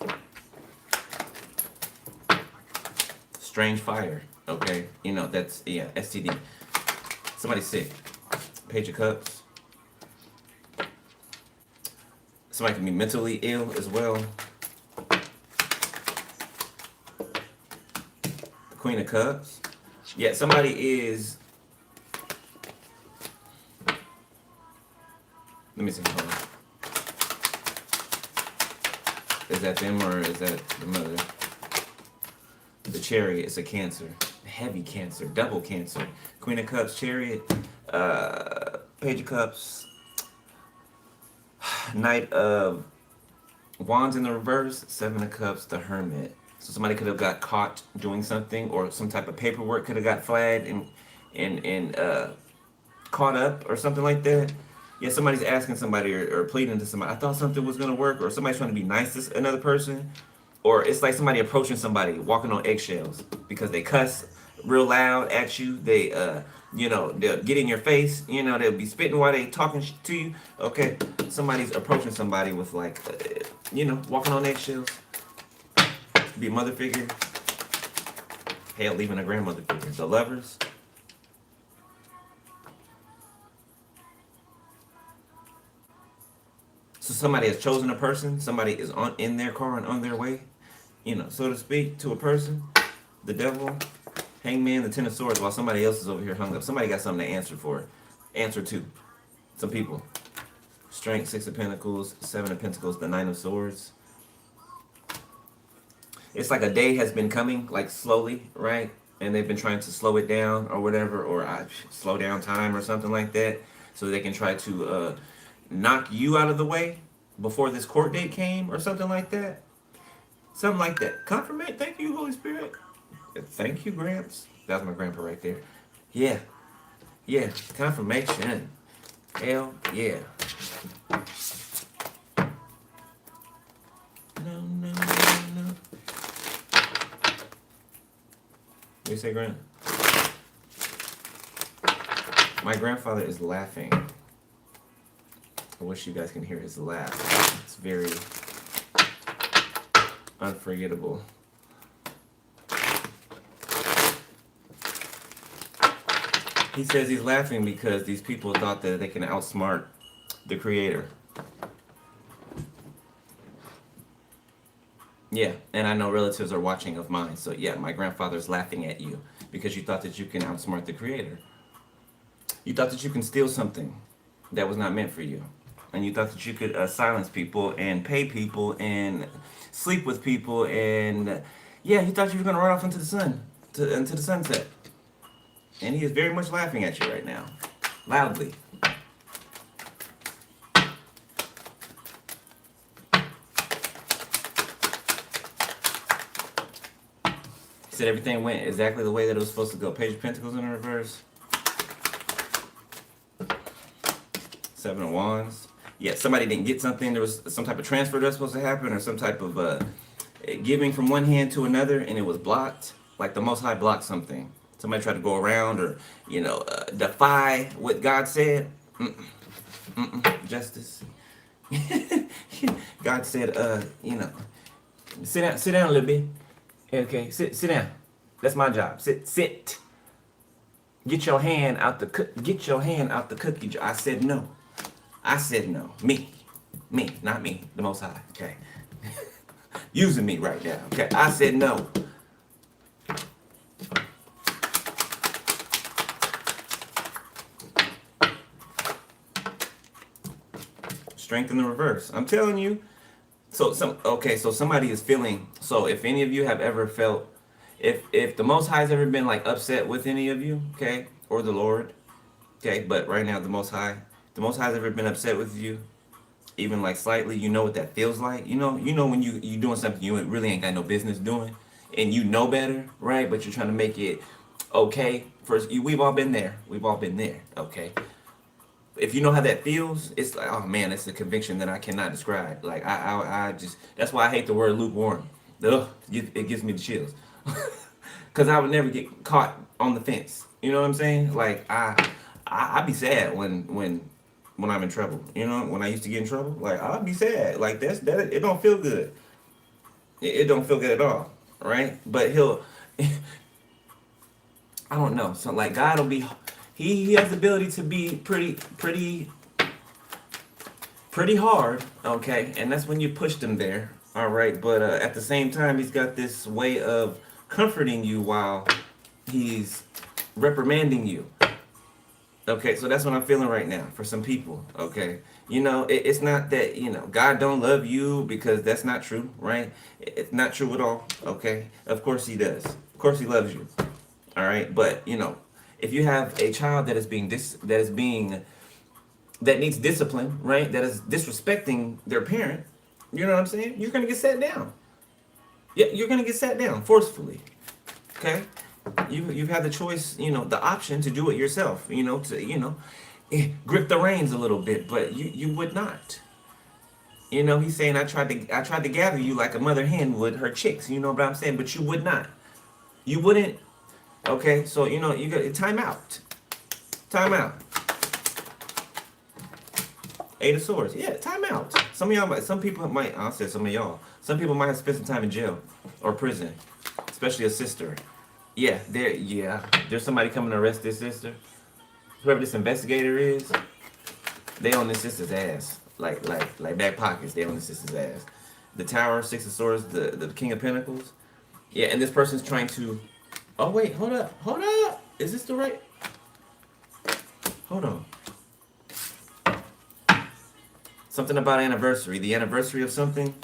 Strange fire. Okay. You know, that's, yeah, STD. Somebody sick. Page of Cups. Somebody can be mentally ill as well. Queen of Cups. Yeah, somebody is. Let me see. Hold on. Is that them or is that the mother? The Chariot is a Cancer. Heavy Cancer. Double Cancer. Queen of Cups, Chariot. Page of Cups. Knight of Wands in the reverse. Seven of Cups, the Hermit. So somebody could have got caught doing something, or some type of paperwork could have got flagged and caught up or something like that. Yeah, somebody's asking somebody or pleading to somebody. I thought something was gonna work, or somebody's trying to be nice to another person, or it's like somebody approaching somebody walking on eggshells because they cuss real loud at you. They they'll get in your face. You know, they'll be spitting while they talking to you. Okay, somebody's approaching somebody with like walking on eggshells. Be a mother figure. Hell, leaving a grandmother figure. The Lovers. So somebody has chosen a person. Somebody is in their car and on their way, so to speak, to a person. The Devil, Hangman, the Ten of Swords, while somebody else is over here hung up. Somebody got something to answer to. Some people. Strength, Six of Pentacles, Seven of Pentacles, the Nine of Swords. It's like a day has been coming, like slowly, right? And they've been trying to slow it down or whatever, or slow down time or something like that, so they can try to knock you out of the way before this court date came or something like that. Something like that. Confirmation. Thank you, Holy Spirit. Thank you, Gramps. That was my grandpa right there. Yeah. Yeah. Confirmation. Hell yeah. No. What do you say, Grant? My grandfather is laughing. I wish you guys can hear his laugh. It's very unforgettable. He says he's laughing because these people thought that they can outsmart the Creator. Yeah, and I know relatives are watching of mine, so yeah, my grandfather's laughing at you because you thought that you can outsmart the Creator. You thought that you can steal something that was not meant for you. And you thought that you could silence people and pay people and sleep with people and yeah, you thought you were going to run off into the sun, into the sunset. And he is very much laughing at you right now. Loudly. Said everything went exactly the way that it was supposed to go. Page of Pentacles in reverse. Seven of Wands. Yeah, somebody didn't get something. There was some type of transfer that was supposed to happen, or some type of giving from one hand to another, and it was blocked. Like the Most High blocked something. Somebody tried to go around, or defy what God said. Justice. God said, sit down a little bit. Okay, sit down. That's my job. Sit. Get your hand out the cookie jar. I said no. Me, not me. The Most High. Okay, using me right now. Okay, I said no. Strength in the reverse. I'm telling you. So somebody is feeling. So if any of you have ever felt, if the Most High has ever been like upset with any of you, okay, or the Lord, okay, but right now the Most High has ever been upset with you, even like slightly, you know what that feels like. You know when you doing something you really ain't got no business doing, and you know better, right? But you're trying to make it okay. First, we've all been there. Okay. If you know how that feels, it's like, oh man, it's a conviction that I cannot describe. Like I just, that's why I hate the word lukewarm. Ugh, it gives me the chills. Cause I would never get caught on the fence. You know what I'm saying? Like I be sad when I'm in trouble. You know, when I used to get in trouble, like I'd be sad. Like that it don't feel good. It don't feel good at all, right? But I don't know. So like God will be. He has the ability to be pretty hard, okay? And that's when you pushed him there, all right? But at the same time, he's got this way of comforting you while he's reprimanding you. Okay, so that's what I'm feeling right now for some people, okay? It's not that, God don't love you, because that's not true, right? It's not true at all, okay? Of course he does. Of course he loves you, all right? But, if you have a child that needs discipline, right? That is disrespecting their parent, you know what I'm saying? You're gonna get sat down. Yeah, you're gonna get sat down forcefully. Okay? You've had the choice, the option to do it yourself, grip the reins a little bit, but you would not. He's saying I tried to gather you like a mother hen would her chicks, you know what I'm saying? But you would not. You wouldn't. Okay, so you got time out. Eight of Swords. Yeah, time out. Some people might have spent some time in jail or prison, especially a sister. Yeah, there's somebody coming to arrest this sister. Whoever this investigator is, they on this sister's ass. Like back pockets, they on this sister's ass. The Tower, Six of Swords, the King of Pentacles. Yeah, and this person's trying to. Oh wait, hold up. Is this the right? Hold on. Something about anniversary. The anniversary of something.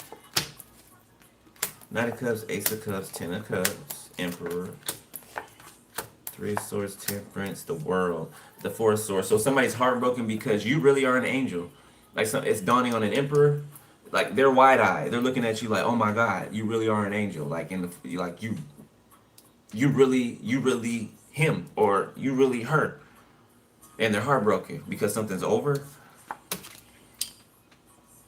Knight of Cups, Ace of Cups, Ten of Cups, Emperor. Three of Swords, Temperance, the World. The Four of Swords. So somebody's heartbroken because you really are an angel. Like it's dawning on an Emperor. Like they're wide-eyed. They're looking at you like, oh my God, you really are an angel. Like you really him, or you really her, and they're heartbroken because something's over.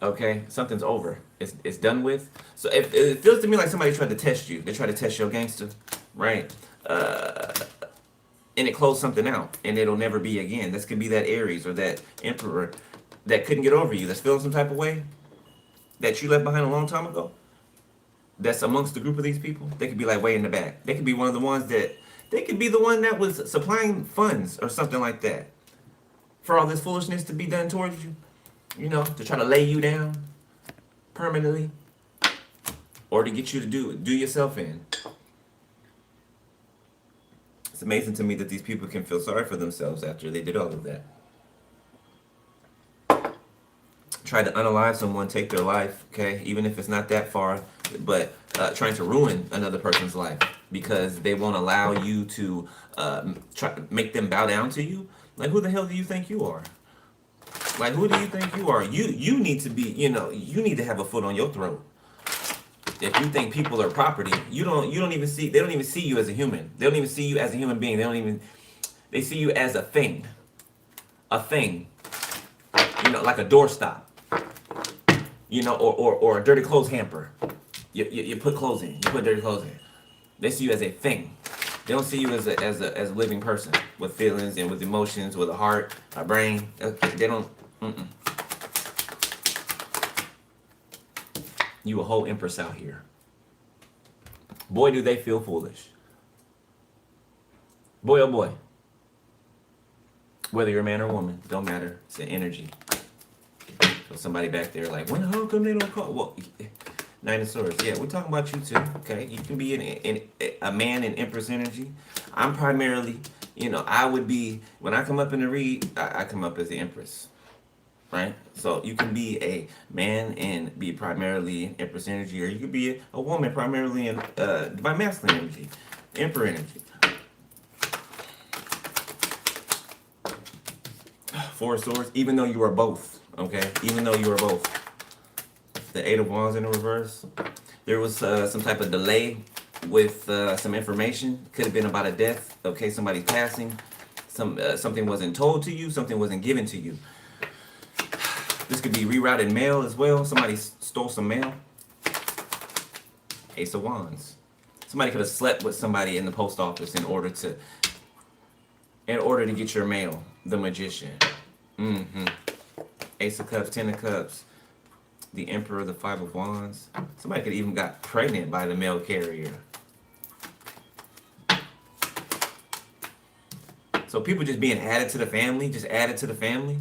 Okay, something's over. It's done with. So if it feels to me like somebody tried to test you, they tried to test your gangster, right? And it closed something out, and it'll never be again. This could be that Aries or that Emperor that couldn't get over you, that's feeling some type of way that you left behind a long time ago. That's amongst the group of these people. They could be like way in the back. They could be one of the ones that, they could be the one that was supplying funds or something like that for all this foolishness to be done towards you. To try to lay you down permanently, or to get you to do yourself in. It's amazing to me that these people can feel sorry for themselves after they did all of that. Try to unalive someone, take their life, okay? Even if it's not that far, but trying to ruin another person's life. because they won't allow you to make them bow down to you. Like, who the hell do you think you are? Like, who do you think you are? You need to be, you need to have a foot on your throat. If you think people are property, you don't even see, they don't even see you as a human. They don't even see you as a human being. They see you as a thing. A thing. Like a doorstop. Or a dirty clothes hamper. You put clothes in. You put dirty clothes in. They see you as a thing. They don't see you as a living person with feelings and with emotions, with a heart, a brain. Okay, they don't. You a whole empress out here. Boy, do they feel foolish. Boy, oh boy. Whether you're a man or a woman, don't matter. It's an energy. So somebody back there like, when the hell come they don't call? Well, Nine of Swords. Yeah, we're talking about you too. Okay, you can be a man in Empress energy. I'm primarily, I would be, when I come up in the read, I come up as the Empress. Right? So you can be a man and be primarily in Empress energy, or you could be a woman primarily in Divine Masculine energy, Emperor energy. Four of Swords, even though you are both, okay? Even though you are both. The Eight of Wands in the reverse. There was some type of delay with some information. Could have been about a death, okay? Somebody passing. Something wasn't told to you. Something wasn't given to you. This could be rerouted mail as well. Somebody stole some mail. Ace of Wands. Somebody could have slept with somebody in the post office in order to get your mail. The Magician. Ace of Cups, Ten of Cups. The Emperor, the Five of Wands. Somebody could even got pregnant by the mail carrier. So people just being added to the family, just added to the family.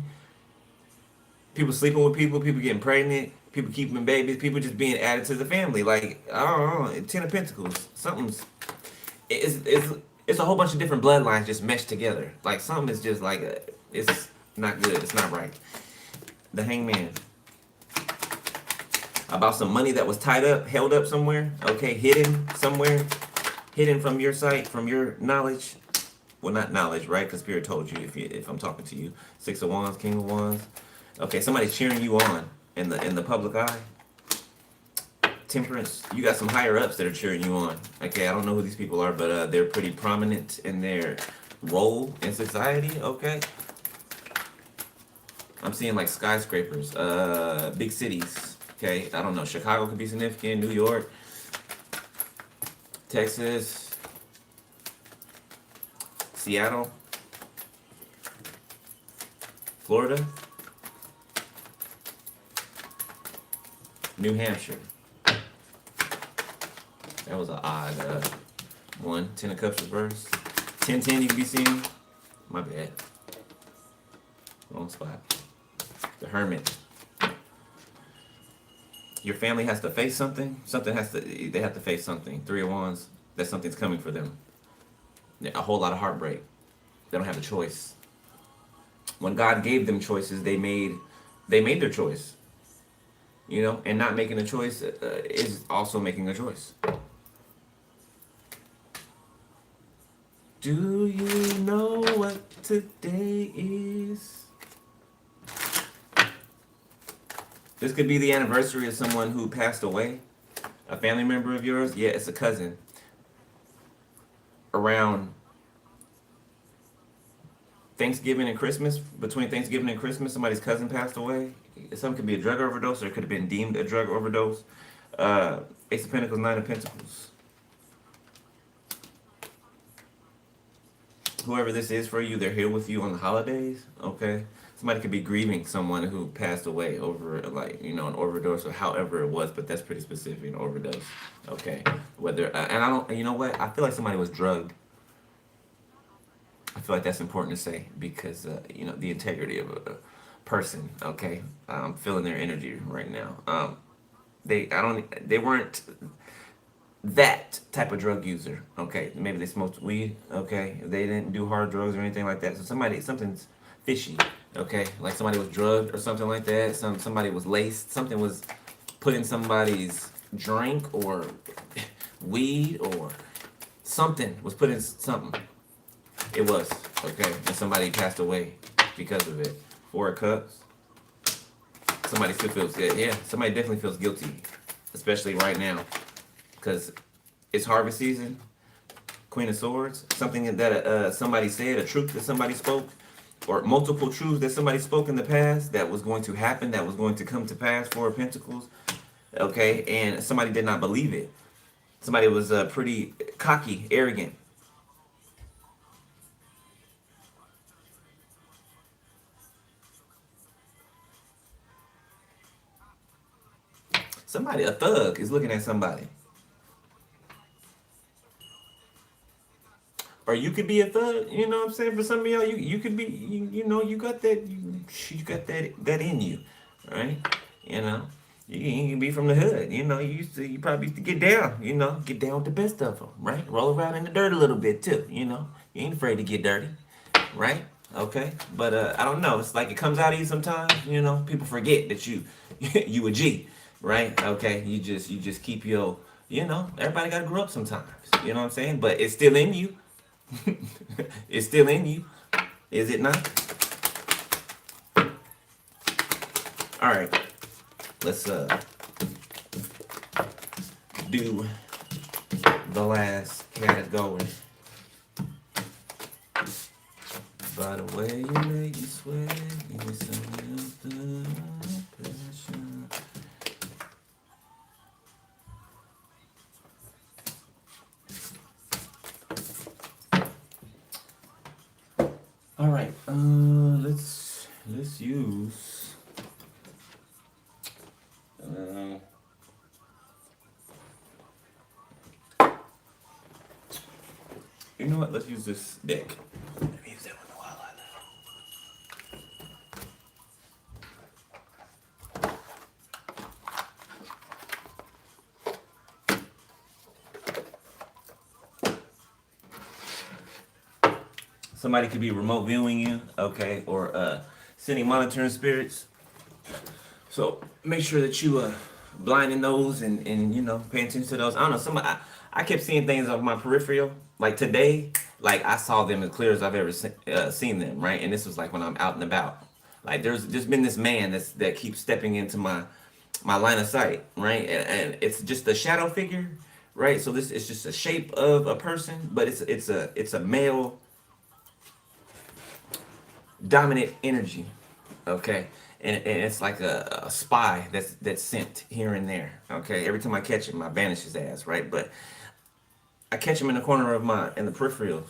People sleeping with people getting pregnant, people keeping babies, people just being added to the family. Like, I don't know, Ten of Pentacles. It's a whole bunch of different bloodlines just meshed together. Like, something is just like, it's not good, it's not right. The Hangman. About some money that was tied up, held up somewhere, okay, hidden somewhere, hidden from your sight, from your knowledge. Well, not knowledge, right? Because Spirit told you if I'm talking to you. Six of Wands, King of Wands. Okay, somebody's cheering you on in the public eye. Temperance, you got some higher ups that are cheering you on. Okay, I don't know who these people are, but they're pretty prominent in their role in society. Okay, I'm seeing like skyscrapers, big cities. Okay, I don't know. Chicago could be significant. New York, Texas, Seattle, Florida, New Hampshire. That was an odd one. Ten of Cups reverse. 10-10 you can be seeing. My bad. Wrong spot. The Hermit. Your family has to face something. They have to face something. Three of Wands. That something's coming for them. A whole lot of heartbreak. They don't have a choice. When God gave them choices, they made their choice. And not making a choice is also making a choice. Do you know what today is? This could be the anniversary of someone who passed away. A family member of yours. Yeah, it's a cousin. Around Thanksgiving and Christmas, between Thanksgiving and Christmas, somebody's cousin passed away. Some could be a drug overdose, or it could have been deemed a drug overdose. Ace of Pentacles, Nine of Pentacles. Whoever this is for you, they're here with you on the holidays, okay? Somebody could be grieving someone who passed away over, an overdose or however it was, but that's pretty specific, an overdose, okay? Whether, and I don't, you know what? I feel like somebody was drugged. I feel like that's important to say because, the integrity of a person, okay? I'm feeling their energy right now. They weren't that type of drug user, okay? Maybe they smoked weed, okay? They didn't do hard drugs or anything like that. So something's fishy, okay? Like somebody was drugged or something like that. Somebody was laced. Something was put in somebody's drink or weed or Something was put in something. It was, okay, and somebody passed away because of it. 4 of Cups. Somebody still feels good. Yeah, somebody definitely feels guilty, especially right now, because it's harvest season. Queen of Swords. Something that somebody said, a truth that somebody spoke, or multiple truths that somebody spoke in the past that was going to happen, that was going to come to pass. 4 of Pentacles. Okay, and somebody did not believe it. Somebody was pretty cocky, arrogant. Somebody, a thug, is looking at somebody. Or you could be a thug, you know what I'm saying? For some of y'all, you could be, you got that, you got that in you, right? You know, you can be from the hood, you probably used to get down, get down with the best of them, right? Roll around in the dirt a little bit too, you ain't afraid to get dirty, right? Okay, but I don't know. It's like it comes out of you sometimes. People forget that you you a G, right? Okay, you just keep your, everybody got to grow up sometimes. You know what I'm saying? But it's still in you. It's still in you, is it not? All right, let's do the last category. By the way, you make me sweat. Give me some of the passion. All right, let's use. You know what? Let's use this deck. Let me use that one a while. Somebody could be remote viewing you, okay, or sending monitoring spirits. So make sure that you blinding those and pay attention to those. I don't know. I kept seeing things off my peripheral. Like today, like I saw them as clear as I've ever seen them, right? And this was like when I'm out and about. Like there's been this man that keeps stepping into my line of sight, right? And it's just a shadow figure, right? So this is just a shape of a person, but it's a male dominant energy, okay, and it's like a spy that's sent here and there, okay. Every time I catch him, I banish his ass, right? But I catch him in the corner of in the peripherals,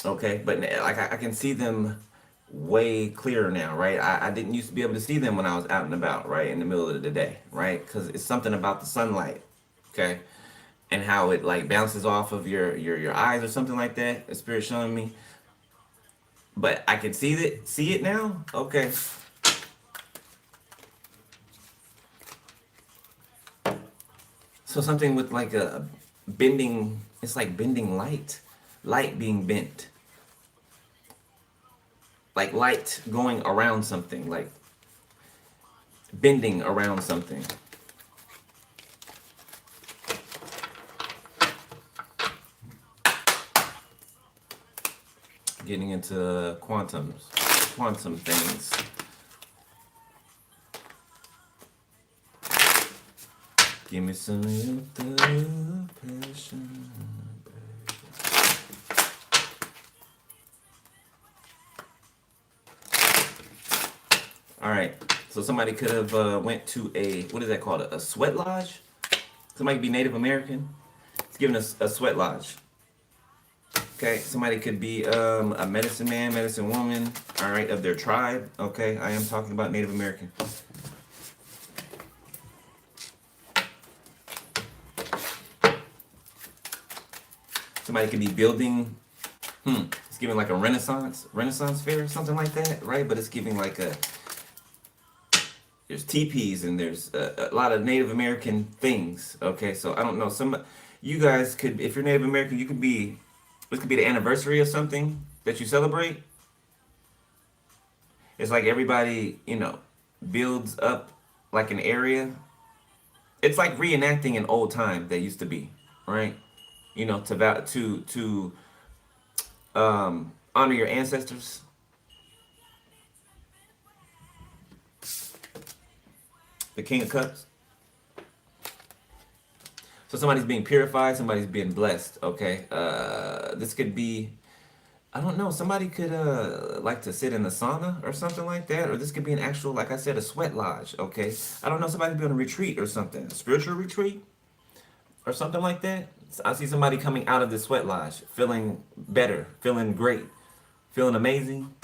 okay. But like I can see them way clearer now, right? I didn't used to be able to see them when I was out and about, right, in the middle of the day, right? Because it's something about the sunlight, okay, and how it like bounces off of your eyes or something like that. The spirit showing me. But I can see it now. Okay. So something with like a bending. It's like bending light being bent, like light going around something, like bending around something. Getting into quantum things. Give me some of the passion. All right. So somebody could have went to what is that called? A sweat lodge? Somebody could be Native American. It's giving us a sweat lodge. Okay, somebody could be a medicine man, medicine woman, all right, of their tribe. Okay, I am talking about Native American. Somebody could be building, it's giving like a Renaissance fair, something like that, right? But it's giving like there's teepees and there's a lot of Native American things. Okay, so I don't know, you guys could, if you're Native American, this could be the anniversary of something that you celebrate. It's like everybody, builds up like an area. It's like reenacting an old time that used to be, right? you know, to honor your ancestors. The King of Cups. So somebody's being purified, somebody's being blessed. Okay, this could be, I don't know. Somebody could like to sit in the sauna or something like that, or this could be an actual, like I said, a sweat lodge. Okay, I don't know. Somebody could be on a retreat or something, a spiritual retreat or something like that. I see somebody coming out of the sweat lodge, feeling better, feeling great, feeling amazing.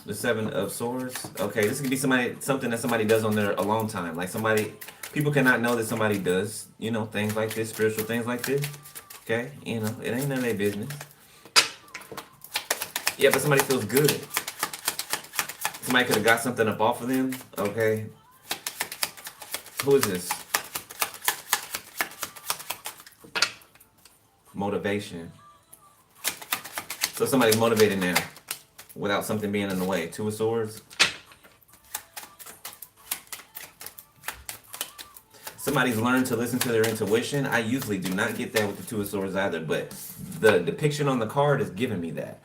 The Seven of Swords. Okay, this could be something that somebody does on their alone time. Like somebody, people cannot know that somebody does, you know, things like this, spiritual things like this. Okay, you know, it ain't none of their business. Yeah, but somebody feels good. Somebody could have got something up off of them. Okay, who is this? Motivation. So somebody's motivated now without something being in the way. Two of Swords. Somebody's learned to listen to their intuition. I usually do not get that with the Two of Swords either, but the depiction on the card is giving me that.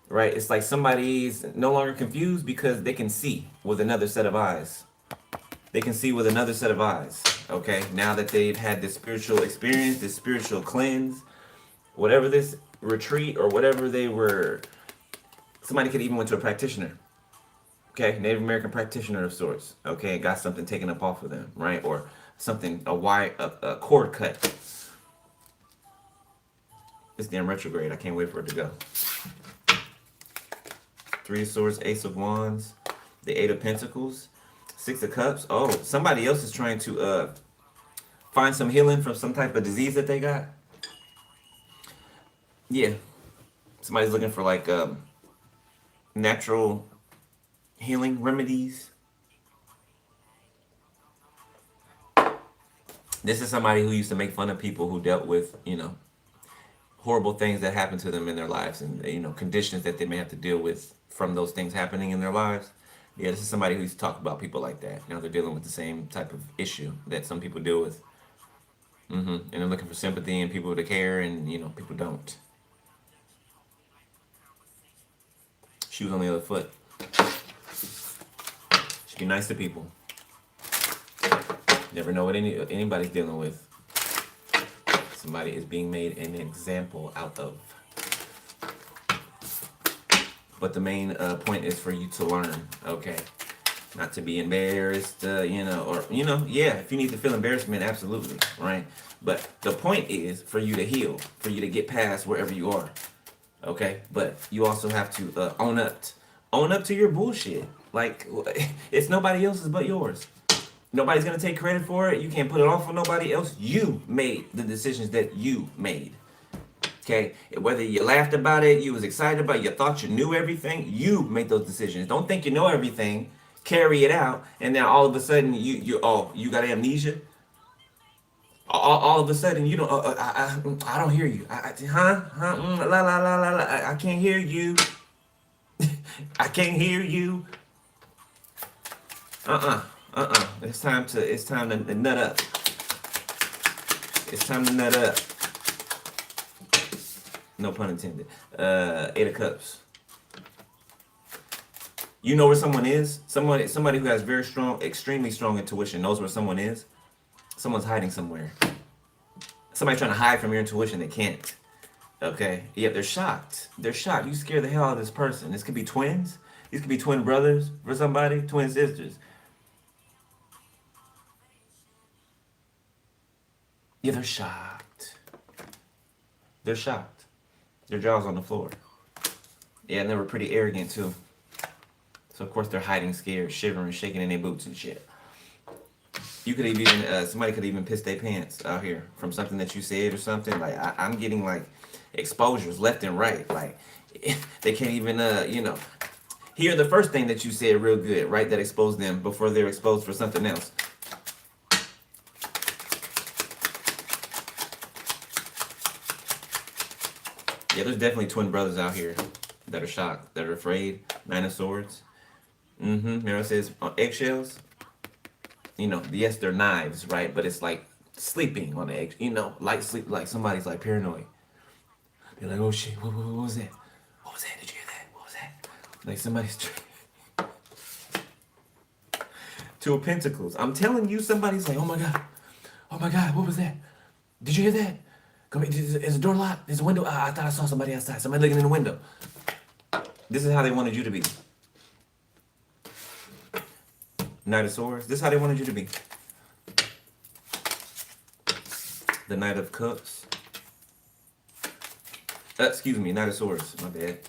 Right? It's like somebody's no longer confused because they can see with another set of eyes. They can see with another set of eyes. Okay? Now that they've had this spiritual experience, this spiritual cleanse, whatever this retreat or whatever they were, somebody could even went to a practitioner. Okay, Native American practitioner of sorts. Okay, got something taken up off of them, right? Or something, a cord cut. It's damn retrograde. I can't wait for it to go. Three of Swords, Ace of Wands, the Eight of Pentacles, Six of Cups. Oh, somebody else is trying to find some healing from some type of disease that they got. Yeah, somebody's looking for like natural healing remedies. This is somebody who used to make fun of people who dealt with, you know, horrible things that happened to them in their lives and, you know, conditions that they may have to deal with from those things happening in their lives. Yeah, this is somebody who used to talk about people like that. You know, they're dealing with the same type of issue that some people deal with. And they're looking for sympathy and people to care, and, you know, people don't. Shoes on the other foot. Should be nice to people. Never know what anybody's dealing with. Somebody is being made an example out of. But the main point is for you to learn, okay? Not to be embarrassed, you know, or, you know, yeah, if you need to feel embarrassment, absolutely, right? But the point is for you to heal, for you to get past wherever you are, okay? But you also have to own up to your bullshit. Like, it's nobody else's but yours. Nobody's gonna take credit for it. You can't put it off on nobody else. You made the decisions that you made. Okay? Whether you laughed about it, you was excited about it, you thought you knew everything, you made those decisions. Don't think you know everything. Carry it out, and then all of a sudden you got amnesia. All of a sudden you don't. I don't hear you. La la la la la. I can't hear you. I can't hear you. It's time to nut up. It's time to nut up. No pun intended. Eight of Cups. You know where someone is. Somebody who has very strong, extremely strong intuition knows where someone is. Someone's hiding somewhere. Somebody trying to hide from your intuition. They can't. Okay. Yeah, they're shocked. They're shocked. You scare the hell out of this person. This could be twins. These could be twin brothers for somebody. Twin sisters. Yeah, they're shocked. They're shocked. Their jaw's on the floor. Yeah, and they were pretty arrogant too. So of course they're hiding, scared, shivering, shaking in their boots and shit. You could even somebody could even piss their pants out here from something that you said or something. Like I'm getting like exposures left and right. Like they can't even you know, hear the first thing that you said real good, right? That exposed them before they're exposed for something else. Yeah, there's definitely twin brothers out here that are shocked, that are afraid. Nine of Swords. Remember it says eggshells? You know, yes, they're knives, right? But it's like sleeping on the edge, light sleep, like somebody's like paranoid. They're like, oh shit, what was that? What was that? Did you hear that? What was that? Like somebody's Two of Pentacles. I'm telling you, somebody's like, oh my god, what was that? Did you hear that? Come is the door locked? Is the window? I thought I saw somebody outside. Somebody looking in the window. This is how they wanted you to be. Knight of Swords. This is how they wanted you to be. The Knight of Cups. Excuse me, Knight of Swords. My bad.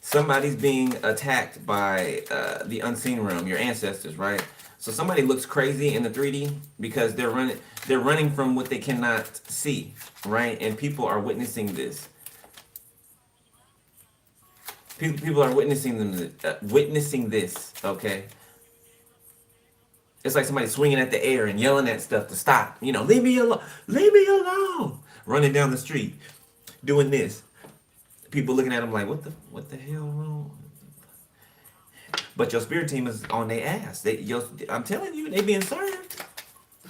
Somebody's being attacked by the unseen realm, your ancestors, right? So somebody looks crazy in the 3D because they're running from what they cannot see, right? And people are witnessing this. People are witnessing this, okay? It's like somebody swinging at the air and yelling at stuff to stop. Leave me alone. Leave me alone. Running down the street, doing this. People looking at them like, what the hell wrong? But your spirit team is on their ass. I'm telling you, they being served.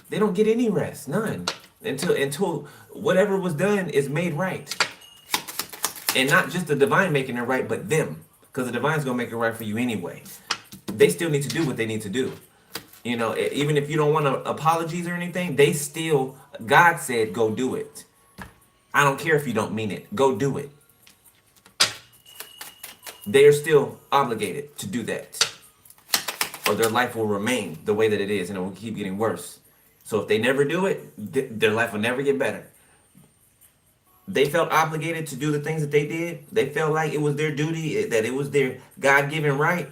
They don't get any rest, none, until whatever was done is made right. And not just the divine making it right, but them, because the divine's gonna make it right for you anyway. They still need to do what they need to do. Even if you don't want apologies or anything, God said, go do it. I don't care if you don't mean it. Go do it. They are still obligated to do that, or their life will remain the way that it is, and it will keep getting worse. So if they never do it, their life will never get better. They felt obligated to do the things that they did. They felt like it was their duty, that it was their God-given right.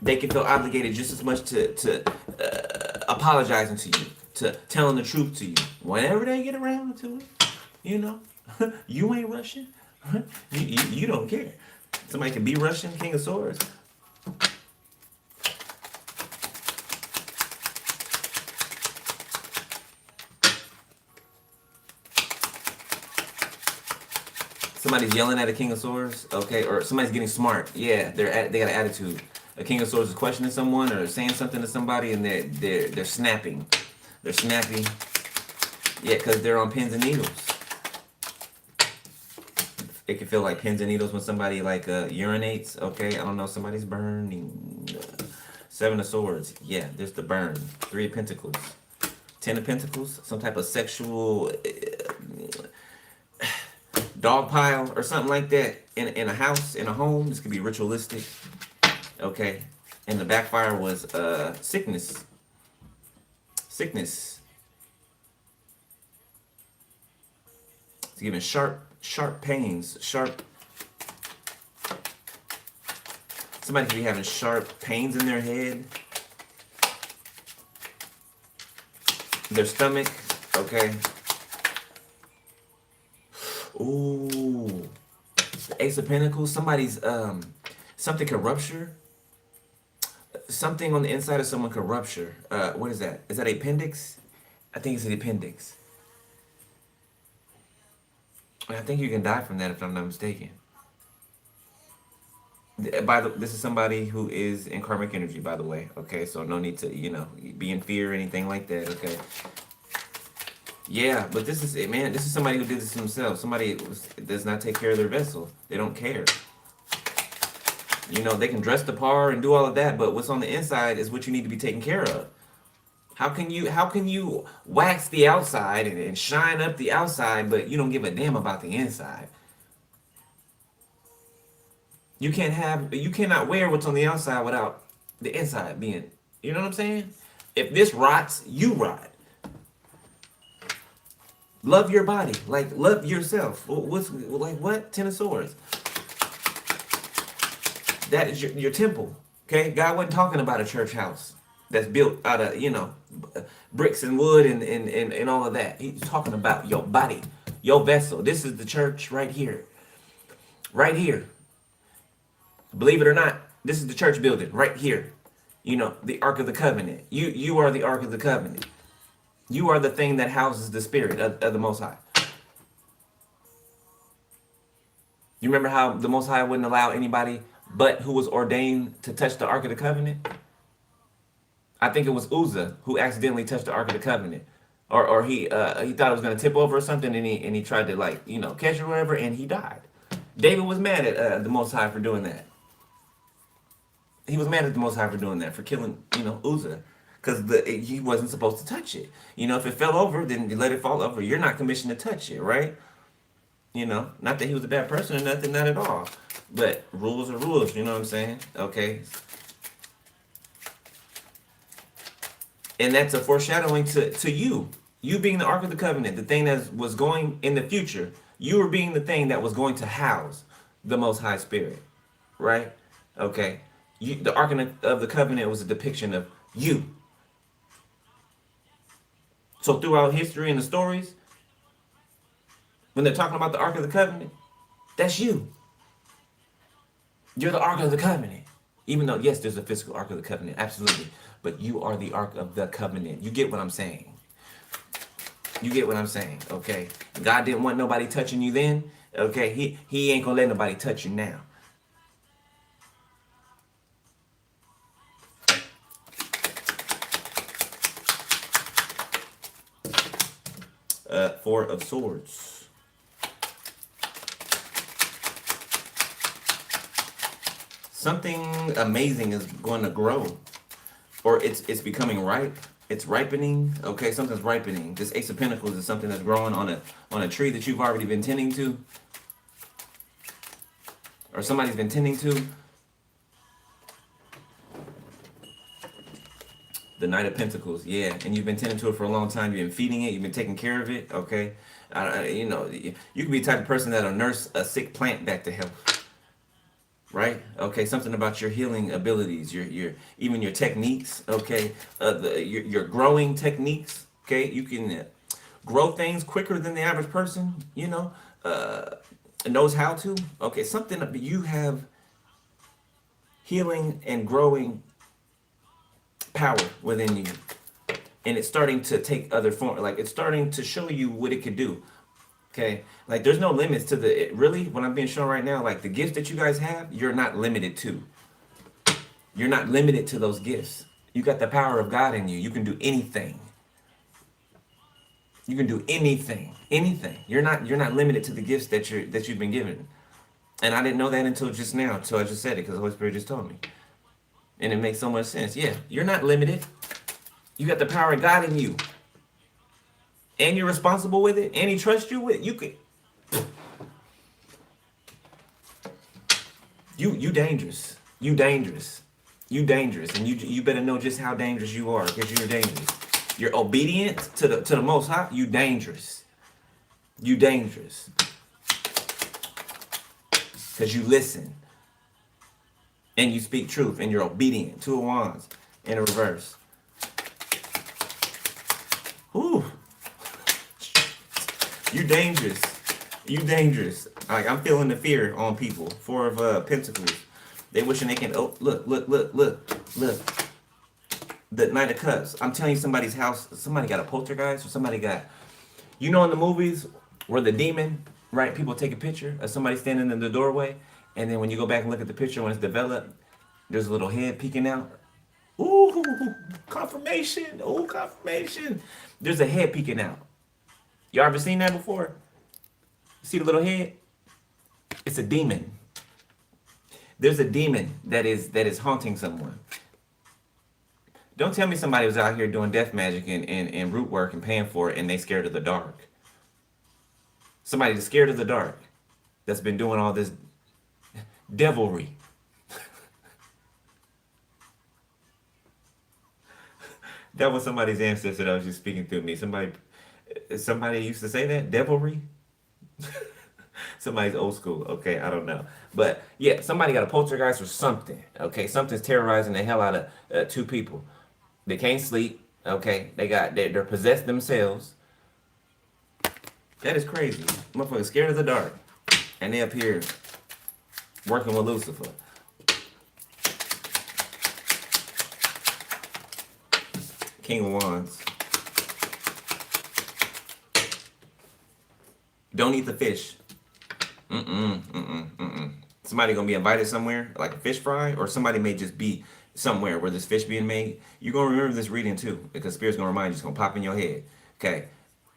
They can feel obligated just as much to apologizing to you, to telling the truth to you. Whenever they get around to it, you ain't Russian. You don't care. Somebody can be Russian, King of Swords. Somebody's yelling at a King of Swords, okay, or somebody's getting smart. Yeah, they got an attitude. A King of Swords is questioning someone or saying something to somebody, and they're snapping. They're snappy. Yeah, because they're on pins and needles. It can feel like pins and needles when somebody urinates. Okay, I don't know, somebody's burning. Seven of Swords. Yeah, there's the burn. 3 of Pentacles. 10 of Pentacles. Some type of sexual dog pile or something like that in a house, in a home. This could be ritualistic. Okay, and the backfire was sickness. Sickness. It's giving sharp pains. Somebody could be having sharp pains in their head, their stomach. Okay. Ooh, the Ace of Pentacles. Somebody's something could rupture. Something on the inside of someone could rupture. What is that? Is that appendix? I think it's the appendix. I think you can die from that if I'm not mistaken. This is somebody who is in karmic energy, by the way. Okay, so no need to, be in fear or anything like that. Okay. Yeah, but this is it, man. This is somebody who did this to themselves. Somebody does not take care of their vessel. They don't care. They can dress the part and do all of that, but what's on the inside is what you need to be taken care of. How can you wax the outside and shine up the outside, but you don't give a damn about the inside? You cannot wear what's on the outside without the inside being, you know what I'm saying? If this rots, you rot. Love your body, like love yourself. What? 10 of Swords. That is your temple. Okay, God wasn't talking about a church house that's built out of bricks and wood and all of that. He's talking about your body, your vessel. This is the church right here. Right here. Believe it or not, this is the church building right here. The Ark of the Covenant. You are the Ark of the Covenant. You are the thing that houses the spirit of the Most High. You remember how the Most High wouldn't allow anybody but who was ordained to touch the Ark of the Covenant? I think it was Uzzah who accidentally touched the Ark of the Covenant. Or he thought it was gonna tip over or something, and he tried to, like, catch it or whatever, and he died. David was mad at the Most High for doing that. He was mad at the Most High for doing that, for killing Uzzah, because he wasn't supposed to touch it. If it fell over, then you let it fall over. You're not commissioned to touch it, right? Not that he was a bad person or nothing, not at all. But rules are rules, you know what I'm saying? Okay. And that's a foreshadowing to you. You being the Ark of the Covenant, the thing that was going in the future. You were being the thing that was going to house the Most High Spirit, right? Okay. The Ark of the Covenant was a depiction of you. So throughout history and the stories, when they're talking about the Ark of the Covenant, that's you. You're the Ark of the Covenant. Even though, yes, there's a physical Ark of the Covenant, absolutely. But you are the Ark of the Covenant. You get what I'm saying? You get what I'm saying, okay? God didn't want nobody touching you then, okay? He ain't gonna let nobody touch you now. Four of Swords. Something amazing is going to grow, or it's becoming ripe. It's ripening. Okay, something's ripening. This Ace of Pentacles is something that's growing on a tree that you've already been tending to, or somebody's been tending to. The Knight of Pentacles, yeah, and you've been tending to it for a long time. You've been feeding it. You've been taking care of it. Okay, you can be the type of person that'll nurse a sick plant back to health, right? Okay, something about your healing abilities, your even your techniques. Okay, your growing techniques. Okay, you can grow things quicker than the average person. Knows how to. Okay, something that you have healing and growing power within you, and it's starting to take other form. Like, it's starting to show you what it could do. Okay, like, there's no limits to really what I'm being shown right now. Like, the gifts that you guys have, you're not limited to. You're not limited to those gifts. You got the power of God in you. You can do anything. You can do anything. You're not limited to the gifts that you've been given. And I didn't know that until just now. So I just said it because the Holy Spirit just told me. And it makes so much sense. Yeah, you're not limited. You got the power of God in you. And you're responsible with it. And He trusts you with it. You could. You dangerous. You dangerous. You dangerous. And you better know just how dangerous you are, because you're dangerous. You're obedient to the Most High. You dangerous. You dangerous. Because you listen. And you speak truth, and you're obedient. Two of Wands in a reverse. Ooh. You dangerous. You dangerous. Like, I'm feeling the fear on people. Four of Pentacles. They wishing they can. Oh, look. The Knight of Cups. I'm telling you, somebody's house. Somebody got a poltergeist, or somebody got. In the movies where the demon, right? People take a picture of somebody standing in the doorway. And then when you go back and look at the picture, when it's developed, there's a little head peeking out. Ooh, confirmation. Ooh, confirmation. There's a head peeking out. Y'all ever seen that before? See the little head? It's a demon. There's a demon that is haunting someone. Don't tell me somebody was out here doing death magic and root work and paying for it, and they scared of the dark. Somebody that's scared of the dark, that's been doing all this devilry. That was somebody's ancestor that was just speaking through me. Somebody used to say that, devilry. Somebody's old school. Okay, I don't know, but yeah, somebody got a poltergeist or something. Okay, something's terrorizing the hell out of two people. They can't sleep. Okay, they're possessed themselves. That is crazy. Motherfuckers scared of the dark, and they up here working with Lucifer. King of Wands. Don't eat the fish. Somebody gonna be invited somewhere, like a fish fry, or somebody may just be somewhere where there's fish being made. You're gonna remember this reading too, because Spirit's gonna remind you, it's gonna pop in your head. Okay.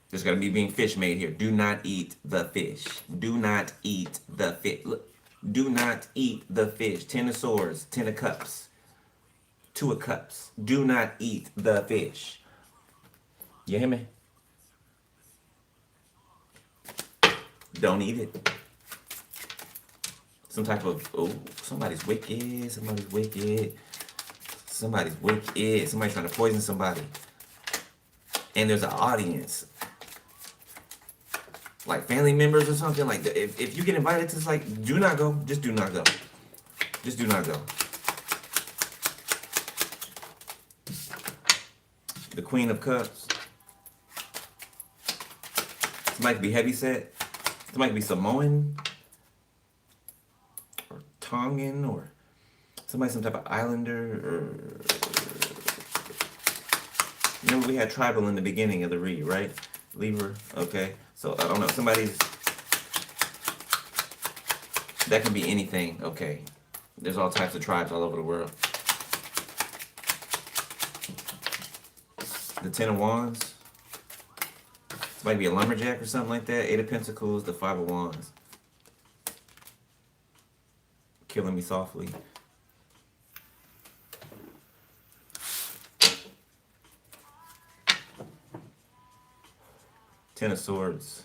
There's gonna be being fish made here. Do not eat the fish. Do not eat the fish. Look, do not eat the fish. 10 of swords, 10 of cups, 2 of cups. Do not eat the fish. You hear me? Don't eat it. Some type of, oh, somebody's wicked. Somebody's wicked. Somebody's wicked. Somebody's trying to poison somebody. And there's an audience. Like family members or something like that. If you get invited to, like, do not go. Just do not go. Just do not go. The Queen of Cups. Somebody could be heavy set. Somebody could be Samoan or Tongan or somebody some type of islander. Or remember we had tribal in the beginning of the read, right? Libra. Okay. So I don't know. Somebody's that can be anything. Okay. There's all types of tribes all over the world. The 10 of Wands. Might be a lumberjack or something like that. 8 of Pentacles, the 5 of Wands. Killing me softly. Ten of Swords.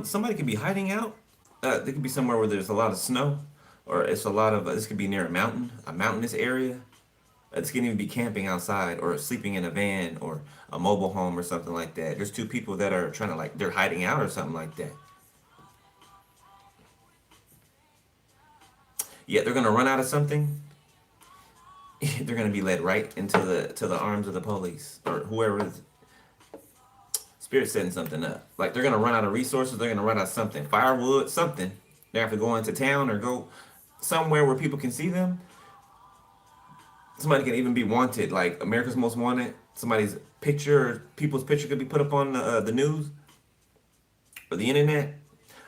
Somebody could be hiding out. There could be somewhere where there's a lot of snow, or it's a lot of. This could be near a mountainous area. This can even be camping outside, or sleeping in a van, or a mobile home, or something like that. There's 2 people that are trying to, like, they're hiding out or something like that. Yeah, they're gonna run out of something. They're gonna be led right into the arms of the police or whoever is. Spirit setting something up. Like they're gonna run out of resources. They're gonna run out of something, firewood, something. They have to go into town or go somewhere where people can see them. Somebody can even be wanted, like America's Most Wanted. Somebody's picture, people's picture could be put up on the news or the internet.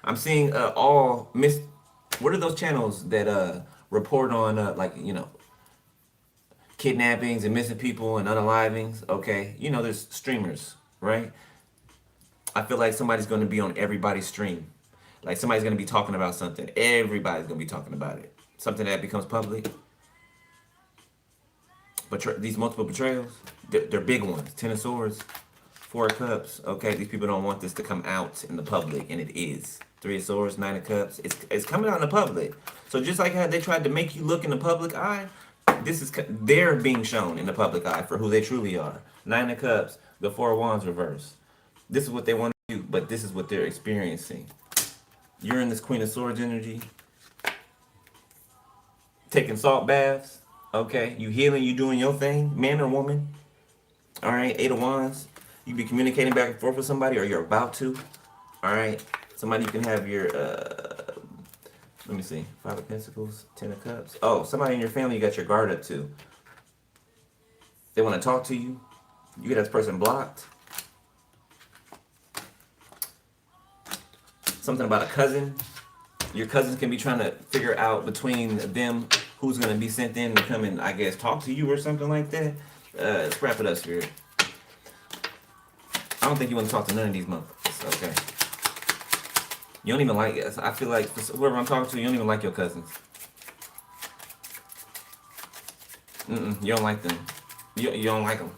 I'm seeing all miss. What are those channels that report on like, you know, kidnappings and missing people and unalivings? Okay, you know, there's streamers, right? I feel like somebody's going to be on everybody's stream. Like somebody's going to be talking about something. Everybody's going to be talking about it. Something that becomes public. But these multiple betrayals, they're big ones. 10 of Swords, 4 of Cups. Okay, these people don't want this to come out in the public, and it is. 3 of Swords, 9 of Cups. It's coming out in the public. So just like how they tried to make you look in the public eye, they're being shown in the public eye for who they truly are. 9 of Cups, the 4 of Wands reversed. This is what they want to do, but this is what they're experiencing. You're in this Queen of Swords energy. Taking salt baths. Okay, you healing, you doing your thing, man or woman. All right, 8 of Wands. You be communicating back and forth with somebody, or you're about to. All right, somebody you can have your, let me see, 5 of Pentacles, 10 of Cups. Oh, somebody in your family you got your guard up to. They want to talk to you. You get this person blocked. Something about a cousin. Your cousins can be trying to figure out between them who's going to be sent in to come and, I guess, talk to you or something like that. Let's wrap it up, Spirit. I don't think you want to talk to none of these motherfuckers, okay? You don't even like us. I feel like whoever I'm talking to, you don't even like your cousins. You don't like them. You don't like them.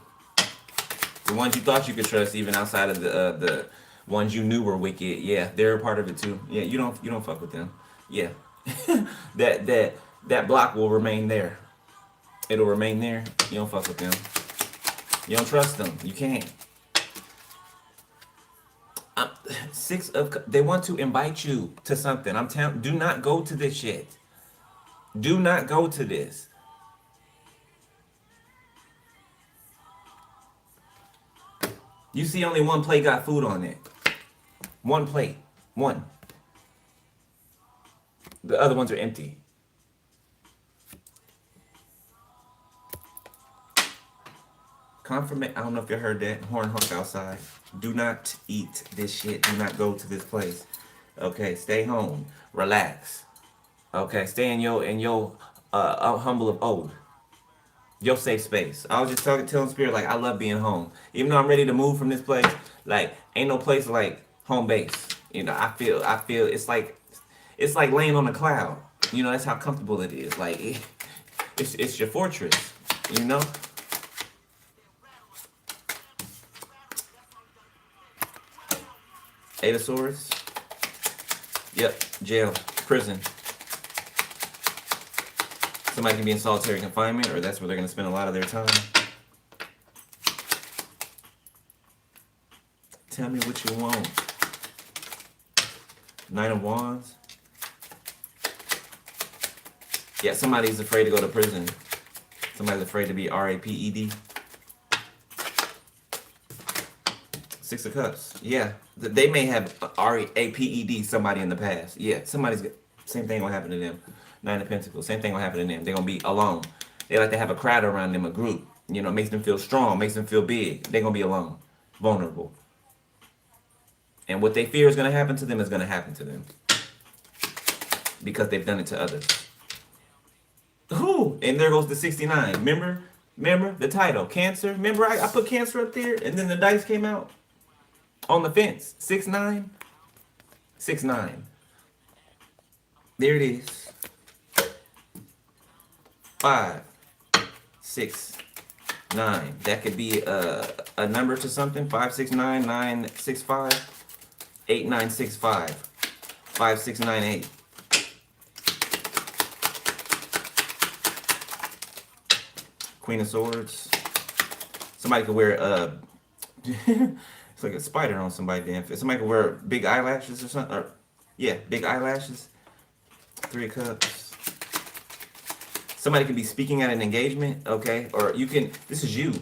The ones you thought you could trust, even outside of the ones you knew were wicked, yeah, they're a part of it too. Yeah, you don't fuck with them. Yeah, that block will remain there. It'll remain there. You don't fuck with them. You don't trust them. You can't. 6 of, they want to invite you to something. I'm telling. Do not go to this shit. Do not go to this. You see, only one plate got food on it. One plate. One. The other ones are empty. Confirmation. I don't know if you heard that. Horn honk outside. Do not eat this shit. Do not go to this place. Okay, stay home. Relax. Okay, stay in your humble of old. Your safe space. I was just telling Spirit like I love being home. Even though I'm ready to move from this place, like ain't no place like home base. You know, I feel it's like laying on a cloud. You know, that's how comfortable it is. Like it's your fortress. You know. Eight of Swords. Yep. Jail. Prison. Somebody can be in solitary confinement, or that's where they're going to spend a lot of their time. Tell me what you want. Nine of Wands. Yeah, somebody's afraid to go to prison. Somebody's afraid to be raped. Six of Cups. Yeah, they may have raped somebody in the past. Yeah, same thing will happen to them. Nine of Pentacles. Same thing will happen to them. They're gonna be alone. They like to have a crowd around them, a group. You know, makes them feel strong, makes them feel big. They're gonna be alone, vulnerable. And what they fear is gonna happen to them is gonna happen to them because they've done it to others. Ooh, and there goes the 69. Remember the title, Cancer. Remember I put Cancer up there, and then the dice came out on the fence. 6-9, 6-9. There it is. 5, 6, 9. That could be a number to something. 5, 6, 9, 9, 6, 5, 8, 9, 6, 5, 5, 6, 9, 8. Queen of Swords. Somebody could wear it's like a spider on somebody. Damn. Somebody could wear big eyelashes or something. Or, yeah, big eyelashes. 3 of Cups. Somebody can be speaking at an engagement, okay? Or you can, this is you.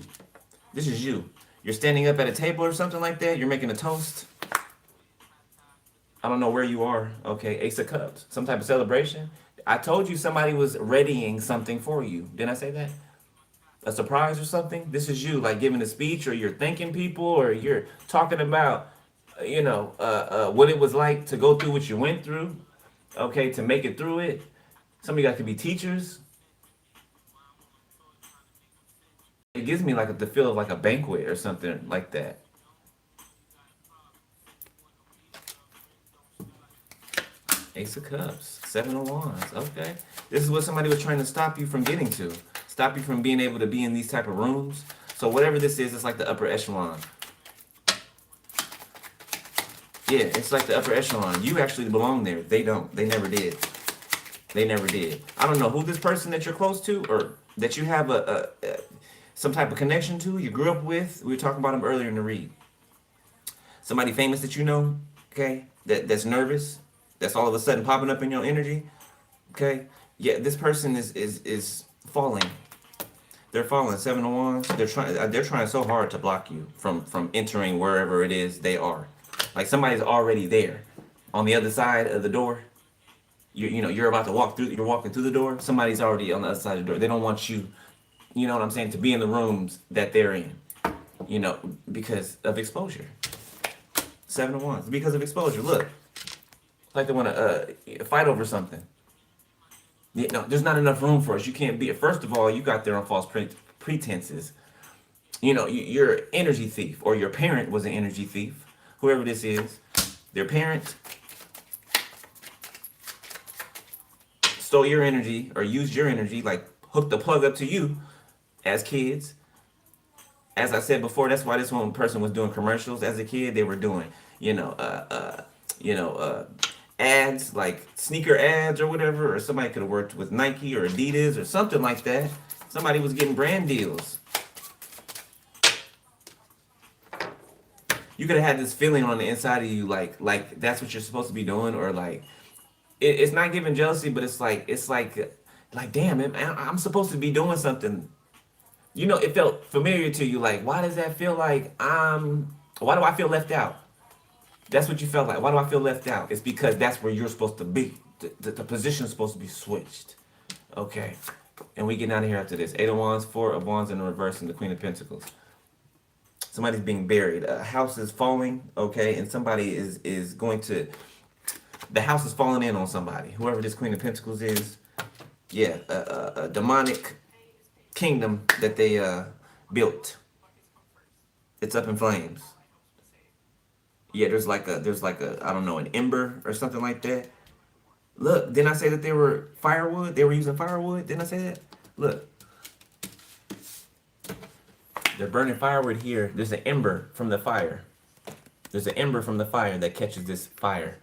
This is you. You're standing up at a table or something like that. You're making a toast. I don't know where you are, okay? Ace of Cups. Some type of celebration. I told you somebody was readying something for you. Didn't I say that? A surprise or something? This is you, like giving a speech, or you're thanking people, or you're talking about, you know, what it was like to go through what you went through, okay, to make it through it. Some of you guys could be teachers. It gives me like the feel of like a banquet or something like that. Ace of Cups, 7 of Wands. Okay, this is what somebody was trying to stop you from getting to. Stop you from being able to be in these type of rooms. So whatever this is, it's like the upper echelon. Yeah, it's like the upper echelon. You actually belong there. They don't. They never did. They never did. I don't know who this person that you're close to or that you have some type of connection to, you grew up with. We were talking about them earlier in the read. Somebody famous that you know, okay, that's nervous, that's all of a sudden popping up in your energy, okay? Yeah, this person is falling. They're falling. 7 of Wands. They're trying so hard to block you from entering wherever it is they are. Like somebody's already there, on the other side of the door. You know you're about to walk through. You're walking through the door. Somebody's already on the other side of the door. They don't want you. You know what I'm saying? To be in the rooms that they're in. You know, because of exposure. 7 of Wands. Because of exposure. Look, like they want to fight over something. You know, there's not enough room for us. You can't be. First of all, you got there on false pretenses. You know, you're an energy thief, or your parent was an energy thief. Whoever this is, their parent stole your energy or used your energy, like hooked the plug up to you as kids. As I said before, that's why this one person was doing commercials as a kid. They were doing, ads, like sneaker ads or whatever, or somebody could have worked with Nike or Adidas or something like that. Somebody was getting brand deals. You could have had this feeling on the inside of you, like that's what you're supposed to be doing, or like it's not giving jealousy, but it's like damn it, man, I'm supposed to be doing something. You know, it felt familiar to you. Like, why does that feel like why do I feel left out? That's what you felt like. Why do I feel left out? It's because that's where you're supposed to be. The position is supposed to be switched. Okay. And we get out of here after this. 8 of Wands, 4 of Wands in the reverse, and the Queen of Pentacles. Somebody's being buried. A house is falling, okay, and somebody is going to. The house is falling in on somebody. Whoever this Queen of Pentacles is, yeah, a demonic kingdom that they built. It's up in flames. Yeah, there's like a I don't know, an ember or something like that. Look, didn't I say that they were firewood? They were using firewood. Didn't I say that? Look, they're burning firewood here. There's an ember from the fire. There's an ember from the fire that catches this fire,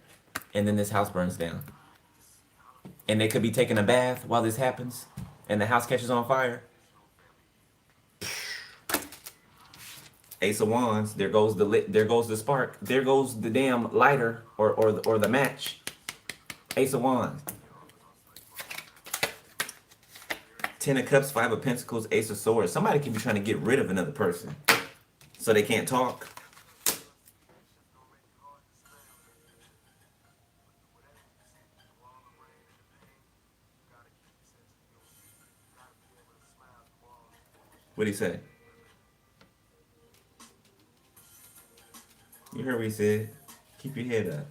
and then this house burns down. And they could be taking a bath while this happens, and the house catches on fire. Ace of Wands. There goes the lit. There goes the spark. There goes the damn lighter or the match. Ace of Wands. Ten of Cups, Five of Pentacles, Ace of Swords. Somebody can be trying to get rid of another person so they can't talk. What'd he say? You heard what he said. Keep your head up.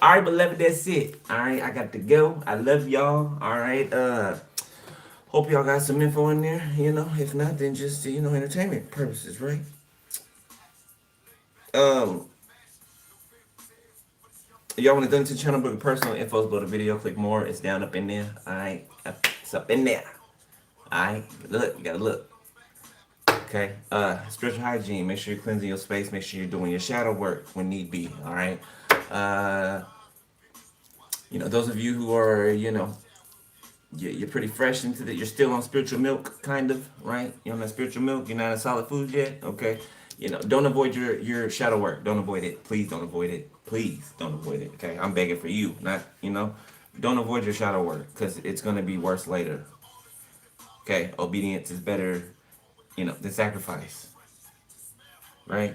All right, beloved, that's it. All right, I got to go. I love y'all. All right, hope y'all got some info in there. You know, if not, then just entertainment purposes, right? Y'all want to donate to the channel, book personal info below the video. Click more. It's down up in there. All right, it's up in there. All right, look, you gotta look. Okay, spiritual hygiene. Make sure you're cleansing your space. Make sure you're doing your shadow work when need be. All right. Those of you who are, you're pretty fresh into that. You're still on spiritual milk, kind of, right? You're on that spiritual milk. You're not on solid food yet. Okay. Don't avoid your shadow work. Don't avoid it. Please don't avoid it. Please don't avoid it. Okay. I'm begging for you. Not, don't avoid your shadow work because it's going to be worse later. Okay. Obedience is better, than sacrifice. Right.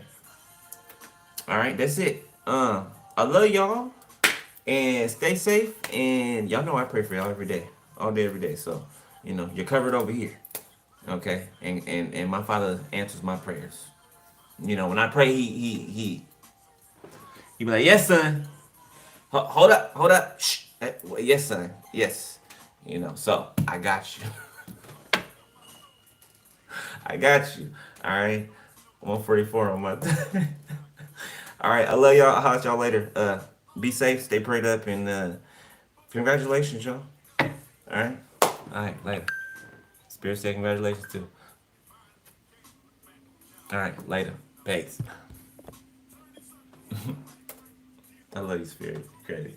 All right. That's it. I love y'all. And stay safe. And y'all know I pray for y'all every day. All day, every day. So, you're covered over here. Okay? And my Father answers my prayers. When I pray, he be like, yes, son. Hold up. Shh. Yes, son. Yes. So I got you. I got you. All right. 144 on my All right. I love y'all. I'll holler at y'all later. Be safe, stay prayed up, and congratulations, y'all. All right? All right, later. Spirit said congratulations, too. All right, later. Peace. I love you, Spirit. Crazy.